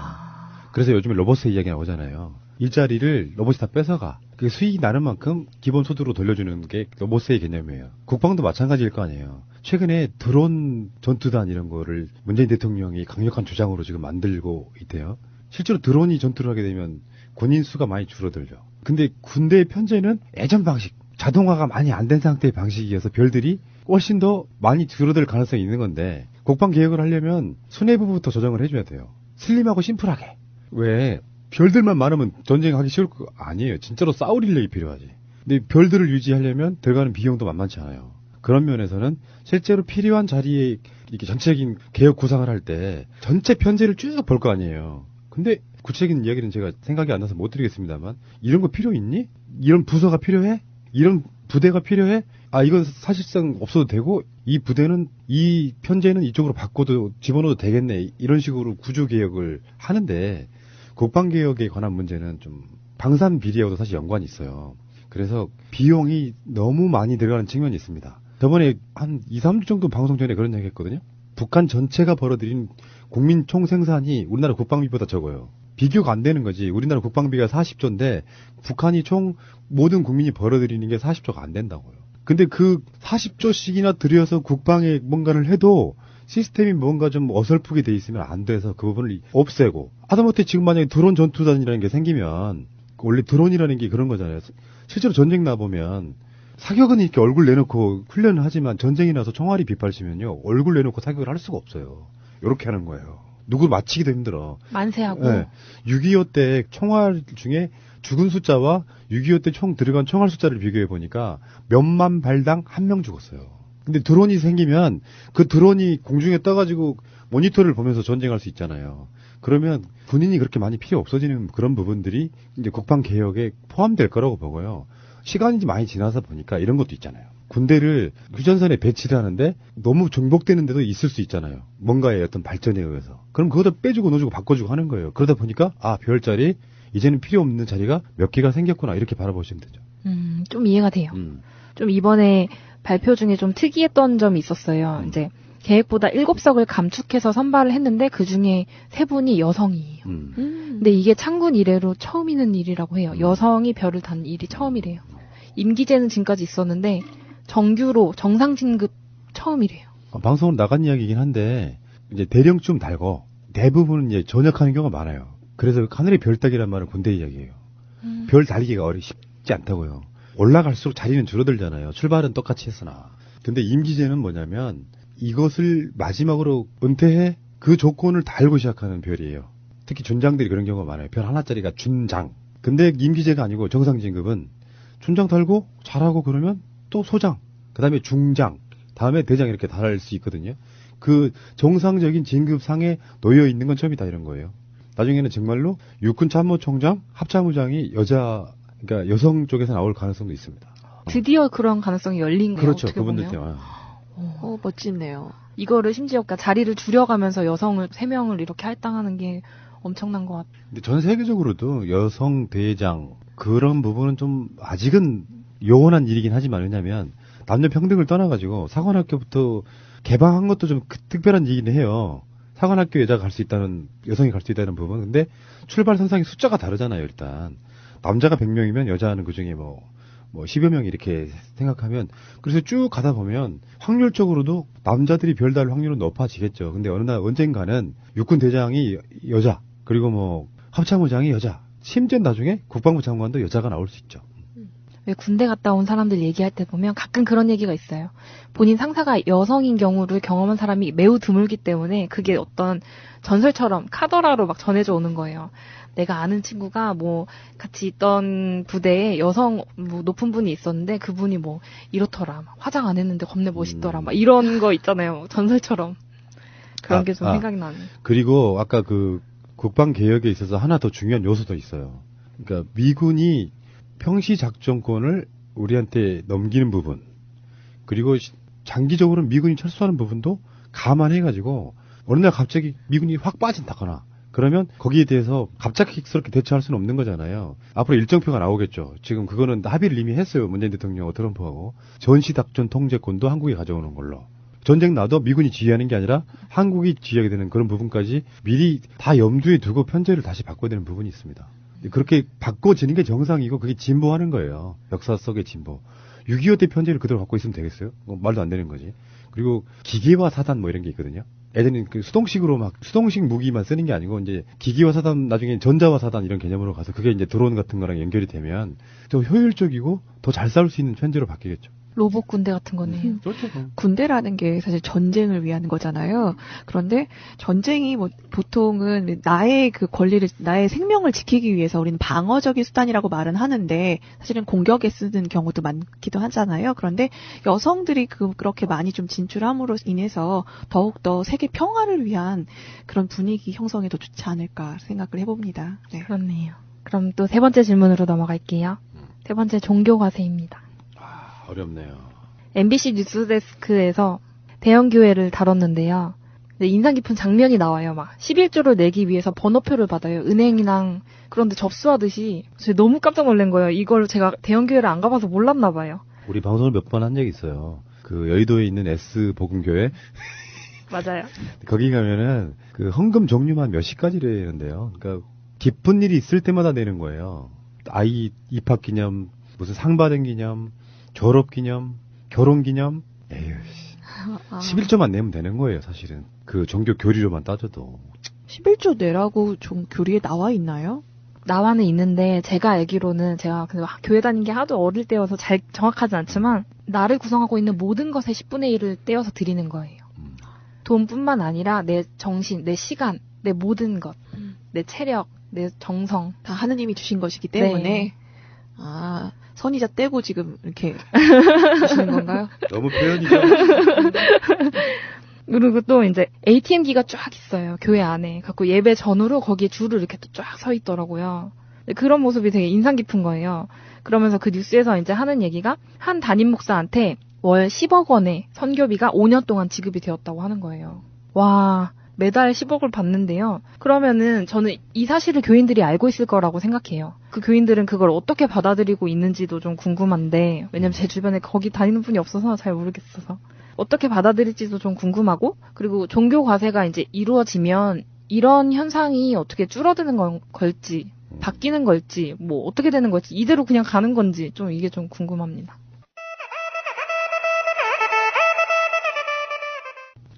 그래서 요즘에 로봇의 이야기가 나오잖아요. 일자리를 로봇이 다 뺏어가. 그 수익이 나는 만큼 기본소득으로 돌려주는 게 로봇의 개념이에요. 국방도 마찬가지일 거 아니에요. 최근에 드론 전투단 이런 거를 문재인 대통령이 강력한 주장으로 지금 만들고 있대요. 실제로 드론이 전투를 하게 되면 군인 수가 많이 줄어들죠. 근데 군대의 편제는 예전 방식, 자동화가 많이 안 된 상태의 방식이어서 별들이 훨씬 더 많이 줄어들 가능성이 있는 건데 국방개혁을 하려면 수뇌부부터 조정을 해줘야 돼요. 슬림하고 심플하게. 왜 별들만 많으면 전쟁하기 쉬울 거 아니에요. 진짜로 싸울 인력이 필요하지. 근데 별들을 유지하려면 들어가는 비용도 만만치 않아요. 그런 면에서는 실제로 필요한 자리에 이렇게 전체적인 개혁 구상을 할 때 전체 편제를 쭉 볼 거 아니에요. 근데 구체적인 이야기는 제가 생각이 안 나서 못 드리겠습니다만 이런 거 필요 있니? 이런 부서가 필요해? 이런 부대가 필요해? 아, 이건 사실상 없어도 되고 이 부대는 이 편제는 이쪽으로 바꿔도 집어넣어도 되겠네. 이런 식으로 구조개혁을 하는데 국방개혁에 관한 문제는 좀 방산 비리하고도 사실 연관이 있어요. 그래서 비용이 너무 많이 들어가는 측면이 있습니다. 저번에 한 2, 3주 정도 방송 전에 그런 얘기 했거든요. 북한 전체가 벌어들인 국민 총 생산이 우리나라 국방비보다 적어요. 비교가 안 되는 거지. 우리나라 국방비가 40조인데 북한이 총 모든 국민이 벌어들이는 게 40조가 안 된다고요. 근데 그 40조씩이나 들여서 국방에 뭔가를 해도 시스템이 뭔가 좀 어설프게 돼 있으면 안 돼서 그 부분을 없애고, 하다못해 지금 만약에 드론 전투단이라는 게 생기면, 원래 드론이라는 게 그런 거잖아요. 실제로 전쟁 나보면 사격은 이렇게 얼굴 내놓고 훈련을 하지만 전쟁이 나서 총알이 빗발치면요, 얼굴 내놓고 사격을 할 수가 없어요. 이렇게 하는 거예요. 누굴 맞히기도 힘들어. 만세하고. 네. 6.25 때 총알 중에 죽은 숫자와 6.25 때 총 들어간 총알 숫자를 비교해 보니까 몇만 발당 1명 죽었어요. 근데 드론이 생기면 그 드론이 공중에 떠가지고 모니터를 보면서 전쟁할 수 있잖아요. 그러면 군인이 그렇게 많이 필요 없어지는 그런 부분들이 이제 국방 개혁에 포함될 거라고 보고요. 시간이 많이 지나서 보니까 이런 것도 있잖아요. 군대를 휴전선에 배치를 하는데 너무 정복되는 데도 있을 수 있잖아요. 뭔가의 어떤 발전에 의해서. 그럼 그거다 빼주고 넣어주고 바꿔주고 하는 거예요. 그러다 보니까 별자리 이제는 필요 없는 자리가 몇 개가 생겼구나, 이렇게 바라보시면 되죠. 좀 이해가 돼요. 좀 이번에 발표 중에 좀 특이했던 점이 있었어요. 이제 계획보다 7석을 감축해서 선발을 했는데 그 중에 3분이 여성이에요. 근데 이게 창군 이래로 처음 있는 일이라고 해요. 여성이 별을 단 일이 처음이래요. 임기제는 지금까지 있었는데 정규로 정상 진급 처음이래요. 방송으로 나간 이야기이긴 한데 이제 대령쯤 달고 대부분은 이제 전역하는 경우가 많아요. 그래서 하늘의 별 따기란 말은 군대 이야기예요. 별 달기가 쉽지 않다고요. 올라갈수록 자리는 줄어들잖아요. 출발은 똑같이 했으나. 근데 임기제는 뭐냐면 이것을 마지막으로 은퇴해 그 조건을 달고 시작하는 별이에요. 특히 준장들이 그런 경우가 많아요. 별 하나짜리가 준장. 근데 임기제가 아니고 정상 진급은 준장 달고 잘하고 그러면 또 소장, 그 다음에 중장, 다음에 대장 이렇게 달할 수 있거든요. 그 정상적인 진급상에 놓여 있는 건 처음이다, 이런 거예요. 나중에는 정말로 육군 참모총장, 합참의장이 그러니까 여성 쪽에서 나올 가능성도 있습니다. 드디어 그런 가능성이 열린 거예요. 그렇죠. 어떻게 그분들 보면. 때문에. 멋지네요. 이거를 심지어 그러니까 자리를 줄여가면서 여성을 3명을 이렇게 할당하는 게 엄청난 것 같아요. 근데 전 세계적으로도 여성 대장 그런 부분은 좀 아직은 요원한 일이긴 하지만, 왜냐면 남녀 평등을 떠나가지고 사관학교부터 개방한 것도 좀 특별한 일이긴 해요. 사관학교 여자가 갈 수 있다는, 여성이 갈 수 있다는 부분. 근데 출발 선상의 숫자가 다르잖아요, 일단. 남자가 100명이면 여자는 그 중에 뭐 10여 명 이렇게 생각하면, 그래서 쭉 가다 보면 확률적으로도 남자들이 별 달 확률은 높아지겠죠. 근데 어느 날 언젠가는 육군 대장이 여자, 그리고 합참의장이 여자, 심지어 나중에 국방부 장관도 여자가 나올 수 있죠. 왜 군대 갔다 온 사람들 얘기할 때 보면 가끔 그런 얘기가 있어요. 본인 상사가 여성인 경우를 경험한 사람이 매우 드물기 때문에 그게 어떤 전설처럼 카더라로 막 전해져 오는 거예요. 내가 아는 친구가 같이 있던 부대에 여성 높은 분이 있었는데 그분이 이렇더라. 화장 안 했는데 겁내 멋있더라. 막 이런 거 있잖아요. 전설처럼. 그런 게 좀 생각이 나네. 그리고 아까 그 국방 개혁에 있어서 하나 더 중요한 요소도 있어요. 그러니까 미군이 평시 작전권을 우리한테 넘기는 부분, 그리고 장기적으로 미군이 철수하는 부분도 감안해가지고 어느 날 갑자기 미군이 확 빠진다거나 그러면 거기에 대해서 갑작스럽게 대처할 수는 없는 거잖아요. 앞으로 일정표가 나오겠죠. 지금 그거는 합의를 이미 했어요. 문재인 대통령하고 트럼프하고. 전시작전 통제권도 한국이 가져오는 걸로. 전쟁 나도 미군이 지휘하는 게 아니라 한국이 지휘하게 되는 그런 부분까지 미리 다 염두에 두고 편제를 다시 바꿔야 되는 부분이 있습니다. 그렇게 바꿔지는 게 정상이고 그게 진보하는 거예요. 역사 속의 진보. 6.25 때 편제를 그대로 갖고 있으면 되겠어요? 말도 안 되는 거지. 그리고 기계화 사단 이런 게 있거든요. 예전에는 수동식으로 수동식 무기만 쓰는 게 아니고 이제 기계화 사단, 나중에 전자화 사단 이런 개념으로 가서 그게 이제 드론 같은 거랑 연결이 되면 더 효율적이고 더 잘 싸울 수 있는 편제로 바뀌겠죠. 로봇 군대 같은 거네요. 그렇죠. 군대라는 게 사실 전쟁을 위한 거잖아요. 그런데 전쟁이 보통은 나의 그 권리를, 나의 생명을 지키기 위해서 우리는 방어적인 수단이라고 말은 하는데 사실은 공격에 쓰는 경우도 많기도 하잖아요. 그런데 여성들이 그렇게 많이 좀 진출함으로 인해서 더욱더 세계 평화를 위한 그런 분위기 형성에도 좋지 않을까 생각을 해봅니다. 네. 그렇네요. 그럼 또 3번째 질문으로 넘어갈게요. 3번째 종교과세입니다. 어렵네요. MBC 뉴스데스크에서 대형교회를 다뤘는데요. 인상 깊은 장면이 나와요. 11조를 내기 위해서 번호표를 받아요. 은행이랑 그런데 접수하듯이. 제가 너무 깜짝 놀란 거예요. 이걸 제가 대형교회를 안 가봐서 몰랐나 봐요. 우리 방송을 몇 번 한 적이 있어요. 그 여의도에 있는 S복음교회 맞아요. 거기 가면은 그 헌금 종류만 몇십 가지래는데요. 그러니까 기쁜 일이 있을 때마다 내는 거예요. 아이 입학 기념, 무슨 상 받은 기념, 졸업 기념, 결혼 기념. 에휴, 11조만 내면 되는 거예요, 사실은. 그 종교 교리로만 따져도. 11조 내라고 좀 교리에 나와 있나요? 나와는 있는데 제가 알기로는 제가 교회 다닌 게 하도 어릴 때여서 잘 정확하지 않지만 나를 구성하고 있는 모든 것의 10분의 1을 떼어서 드리는 거예요. 돈뿐만 아니라 내 정신, 내 시간, 내 모든 것, 내 체력, 내 정성. 다 하느님이 주신 것이기 때문에. 네. 아, 선이자 떼고 지금 이렇게 주시는 건가요? 너무 표현이죠. 그리고 또 이제 ATM기가 쫙 있어요. 교회 안에. 갖고 예배 전후로 거기에 줄을 이렇게 또 쫙 서 있더라고요. 그런 모습이 되게 인상 깊은 거예요. 그러면서 그 뉴스에서 이제 하는 얘기가 한 담임 목사한테 월 10억 원의 선교비가 5년 동안 지급이 되었다고 하는 거예요. 와, 매달 10억을 받는데요. 그러면은 저는 이 사실을 교인들이 알고 있을 거라고 생각해요. 그 교인들은 그걸 어떻게 받아들이고 있는지도 좀 궁금한데, 왜냐면 제 주변에 거기 다니는 분이 없어서 잘 모르겠어서. 어떻게 받아들일지도 좀 궁금하고, 그리고 종교 과세가 이제 이루어지면 이런 현상이 어떻게 줄어드는 걸지, 바뀌는 걸지, 뭐 어떻게 되는 걸지, 이대로 그냥 가는 건지 좀 이게 좀 궁금합니다.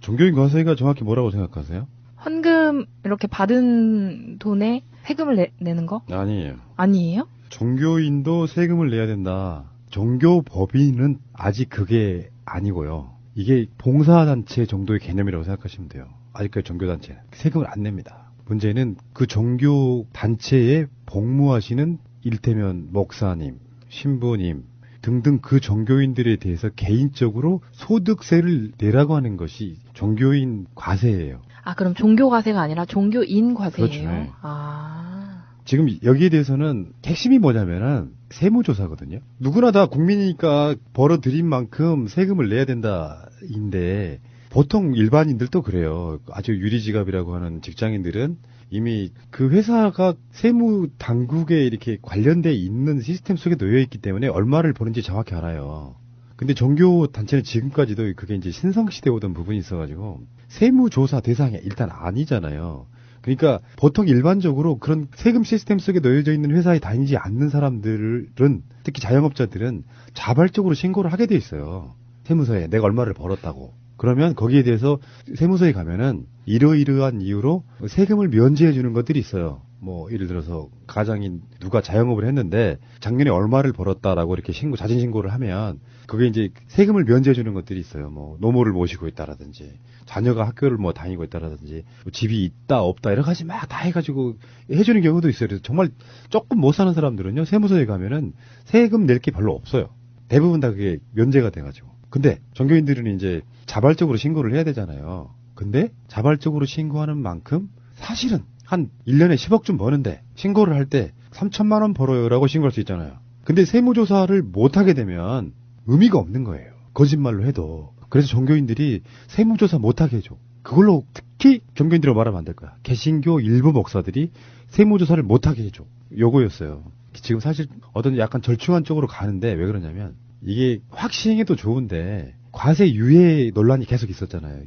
종교인 과세가 정확히 뭐라고 생각하세요? 헌금 이렇게 받은 돈에 세금을 내는 거? 아니에요. 아니에요? 종교인도 세금을 내야 된다. 종교법인은 아직 그게 아니고요. 이게 봉사단체 정도의 개념이라고 생각하시면 돼요. 아직까지 종교단체는 세금을 안 냅니다. 문제는 그 종교단체에 복무하시는 일테면 목사님, 신부님 등등 그 종교인들에 대해서 개인적으로 소득세를 내라고 하는 것이 종교인 과세예요. 아, 그럼 종교 과세가 아니라 종교인 과세예요? 그렇죠. 네. 아. 지금 여기에 대해서는 핵심이 뭐냐면은 세무조사거든요. 누구나 다 국민이니까 벌어들인 만큼 세금을 내야 된다인데 보통 일반인들도 그래요. 아주 유리지갑이라고 하는 직장인들은 이미 그 회사가 세무 당국에 이렇게 관련돼 있는 시스템 속에 놓여 있기 때문에 얼마를 버는지 정확히 알아요. 근데 종교 단체는 지금까지도 그게 이제 신성시대에 오던 부분이 있어가지고 세무조사 대상이 일단 아니잖아요. 그러니까 보통 일반적으로 그런 세금 시스템 속에 놓여져 있는 회사에 다니지 않는 사람들은, 특히 자영업자들은 자발적으로 신고를 하게 돼 있어요. 세무서에 내가 얼마를 벌었다고. 그러면 거기에 대해서 세무서에 가면은 이러이러한 이유로 세금을 면제해 주는 것들이 있어요. 뭐 예를 들어서 가장인 누가 자영업을 했는데 작년에 얼마를 벌었다라고 이렇게 자진 신고를 하면 그게 이제 세금을 면제해 주는 것들이 있어요. 뭐 노모를 모시고 있다라든지 자녀가 학교를 뭐 다니고 있다라든지 뭐 집이 있다 없다 여러 가지 막 다 해가지고 해주는 경우도 있어요. 그래서 정말 조금 못 사는 사람들은요 세무서에 가면은 세금 낼 게 별로 없어요. 대부분 다 그게 면제가 돼가지고. 근데 종교인들은 이제 자발적으로 신고를 해야 되잖아요. 근데 자발적으로 신고하는 만큼 사실은 한 1년에 10억쯤 버는데 신고를 할 때 3천만 원 벌어요라고 신고할 수 있잖아요. 근데 세무조사를 못하게 되면 의미가 없는 거예요. 거짓말로 해도. 그래서 종교인들이 세무조사 못하게 해줘. 그걸로 특히 종교인들이라고 말하면 안 될 거야. 개신교 일부 목사들이 세무조사를 못하게 해줘. 요거였어요. 지금 사실 어떤 약간 절충한 쪽으로 가는데 왜 그러냐면 이게 확신해도 좋은데 과세 유예 논란이 계속 있었잖아요.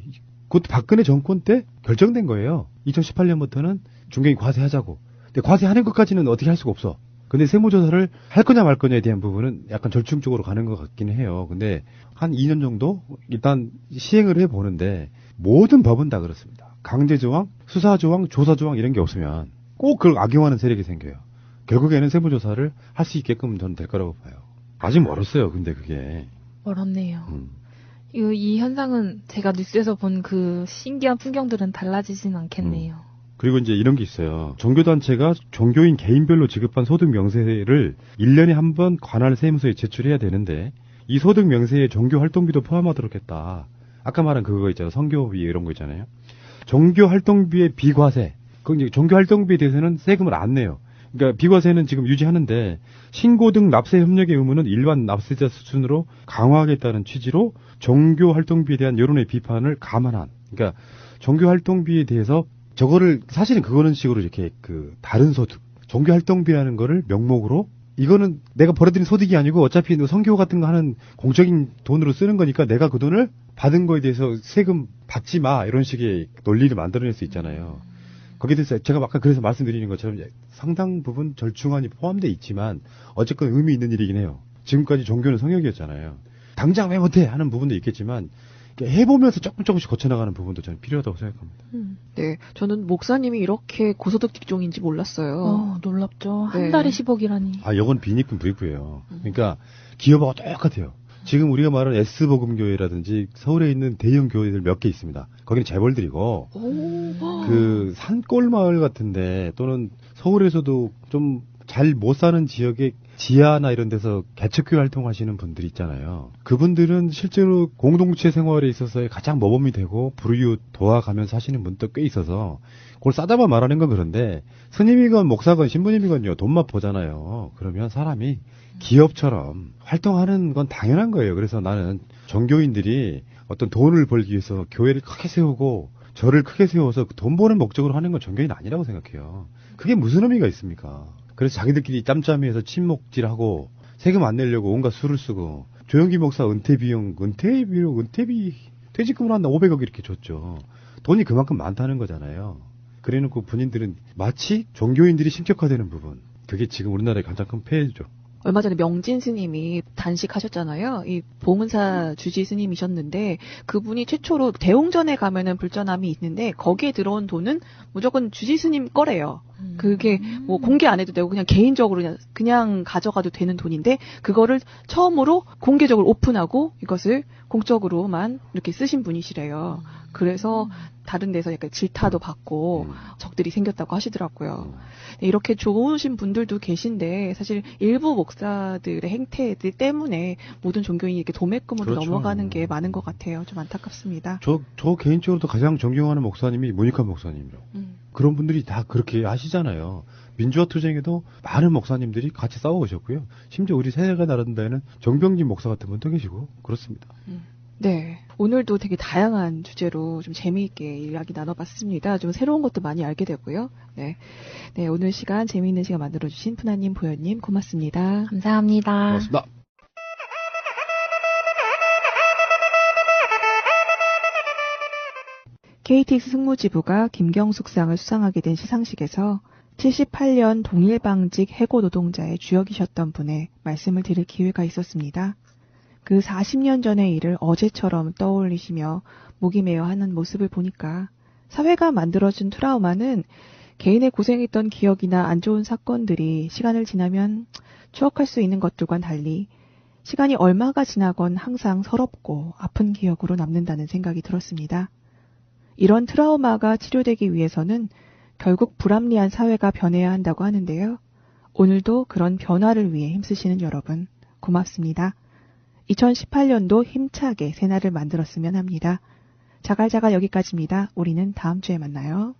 그것도 박근혜 정권 때 결정된 거예요. 2018년부터는 종교인 과세하자고. 근데 과세하는 것까지는 어떻게 할 수가 없어. 근데 세무조사를 할 거냐 말 거냐에 대한 부분은 약간 절충 쪽으로 가는 것 같긴 해요. 근데 한 2년 정도 일단 시행을 해보는데 모든 법은 다 그렇습니다. 강제조항, 수사조항, 조사조항 이런 게 없으면 꼭 그걸 악용하는 세력이 생겨요. 결국에는 세무조사를 할 수 있게끔 저는 될 거라고 봐요. 아직 멀었어요. 근데 그게. 멀었네요. 이 현상은 제가 뉴스에서 본 그 신기한 풍경들은 달라지진 않겠네요. 그리고 이제 이런 게 있어요. 종교단체가 종교인 개인별로 지급한 소득 명세를 1년에 한 번 관할 세무서에 제출해야 되는데 이 소득 명세에 종교 활동비도 포함하도록 했다. 아까 말한 그거 있잖아요. 선교비 이런 거 있잖아요. 종교 활동비의 비과세. 그 이제 종교 활동비에 대해서는 세금을 안 내요. 그러니까 비과세는 지금 유지하는데 신고 등 납세 협력의 의무는 일반 납세자 수준으로 강화하겠다는 취지로 종교 활동비에 대한 여론의 비판을 감안한. 그러니까 종교 활동비에 대해서 저거를 사실은 그거는 식으로 이렇게 그 다른 소득, 종교 활동비라는 거를 명목으로 이거는 내가 벌어들인 소득이 아니고 어차피 선교 같은 거 하는 공적인 돈으로 쓰는 거니까 내가 그 돈을 받은 거에 대해서 세금 받지 마 이런 식의 논리를 만들어낼 수 있잖아요. 거기에 대해서 제가 아까 그래서 말씀드리는 것처럼 상당 부분 절충안이 포함되어 있지만 어쨌건 의미 있는 일이긴 해요. 지금까지 종교는 성역이었잖아요. 당장 왜 못해 하는 부분도 있겠지만 해보면서 조금씩 거쳐나가는 부분도 저는 필요하다고 생각합니다. 네, 저는 목사님이 이렇게 고소득 직종인지 몰랐어요. 놀랍죠. 한 네. 달에 10억이라니. 아, 이건 빈익분 부익부예요. 그러니까 기업하고 똑같아요. 지금 우리가 말하는 S복음교회라든지 서울에 있는 대형 교회들 몇 개 있습니다. 거기는 재벌들이고 그 산골 마을 같은데 또는 서울에서도 좀 잘 못 사는 지역에 지하나 이런 데서 개척교회 활동하시는 분들이 있잖아요. 그분들은 실제로 공동체 생활에 있어서의 가장 모범이 되고 불이웃 도와가면서 하시는 분도 꽤 있어서 그걸 싸다만 말하는 건 그런데 스님이건 목사건 신부님이건요 돈만 보잖아요. 그러면 사람이 기업처럼 활동하는 건 당연한 거예요. 그래서 나는 종교인들이 어떤 돈을 벌기 위해서 교회를 크게 세우고 절을 크게 세워서 돈 버는 목적으로 하는 건 종교인 아니라고 생각해요. 그게 무슨 의미가 있습니까? 그래서 자기들끼리 짬짬이해서 친목질하고 세금 안 내려고 온갖 수를 쓰고 조영기 목사 은퇴비 퇴직금을 한다 500억 이렇게 줬죠. 돈이 그만큼 많다는 거잖아요. 그래놓고 본인들은 마치 종교인들이 신격화되는 부분 그게 지금 우리나라의 가장 큰 폐해죠. 얼마 전에 명진 스님이 단식하셨잖아요. 이 봉은사 주지 스님이셨는데 그분이 최초로 대웅전에 가면은 불전함이 있는데 거기에 들어온 돈은 무조건 주지 스님 거래요. 그게 뭐 공개 안 해도 되고 그냥 개인적으로 그냥 가져가도 되는 돈인데 그거를 처음으로 공개적으로 오픈하고 이것을 공적으로만 이렇게 쓰신 분이시래요. 그래서 다른 데서 약간 질타도 받고 적들이 생겼다고 하시더라고요. 이렇게 좋으신 분들도 계신데 사실 일부 목사들의 행태들 때문에 모든 종교인이 이렇게 도매금으로 그렇죠. 넘어가는 게 많은 것 같아요. 좀 안타깝습니다. 저 개인적으로도 가장 존경하는 목사님이 모니카 목사님이요. 그런 분들이 다 그렇게 하시잖아요. 민주화 투쟁에도 많은 목사님들이 같이 싸워오셨고요. 심지어 우리 세대가 나른 데에는 정병진 목사 같은 분도 계시고 그렇습니다. 네. 오늘도 되게 다양한 주제로 좀 재미있게 이야기 나눠봤습니다. 좀 새로운 것도 많이 알게 되고요. 네. 네, 오늘 시간 재미있는 시간 만들어주신 푸나님, 보현님 고맙습니다. 감사합니다. 고맙습니다. KTX 승무지부가 김경숙상을 수상하게 된 시상식에서 78년 동일방직 해고 노동자의 주역이셨던 분의 말씀을 드릴 기회가 있었습니다. 그 40년 전의 일을 어제처럼 떠올리시며 목이 메어 하는 모습을 보니까 사회가 만들어준 트라우마는 개인의 고생했던 기억이나 안 좋은 사건들이 시간을 지나면 추억할 수 있는 것들과는 달리 시간이 얼마가 지나건 항상 서럽고 아픈 기억으로 남는다는 생각이 들었습니다. 이런 트라우마가 치료되기 위해서는 결국 불합리한 사회가 변해야 한다고 하는데요. 오늘도 그런 변화를 위해 힘쓰시는 여러분 고맙습니다. 2018년도 힘차게 새날을 만들었으면 합니다. 자갈자갈 여기까지입니다. 우리는 다음 주에 만나요.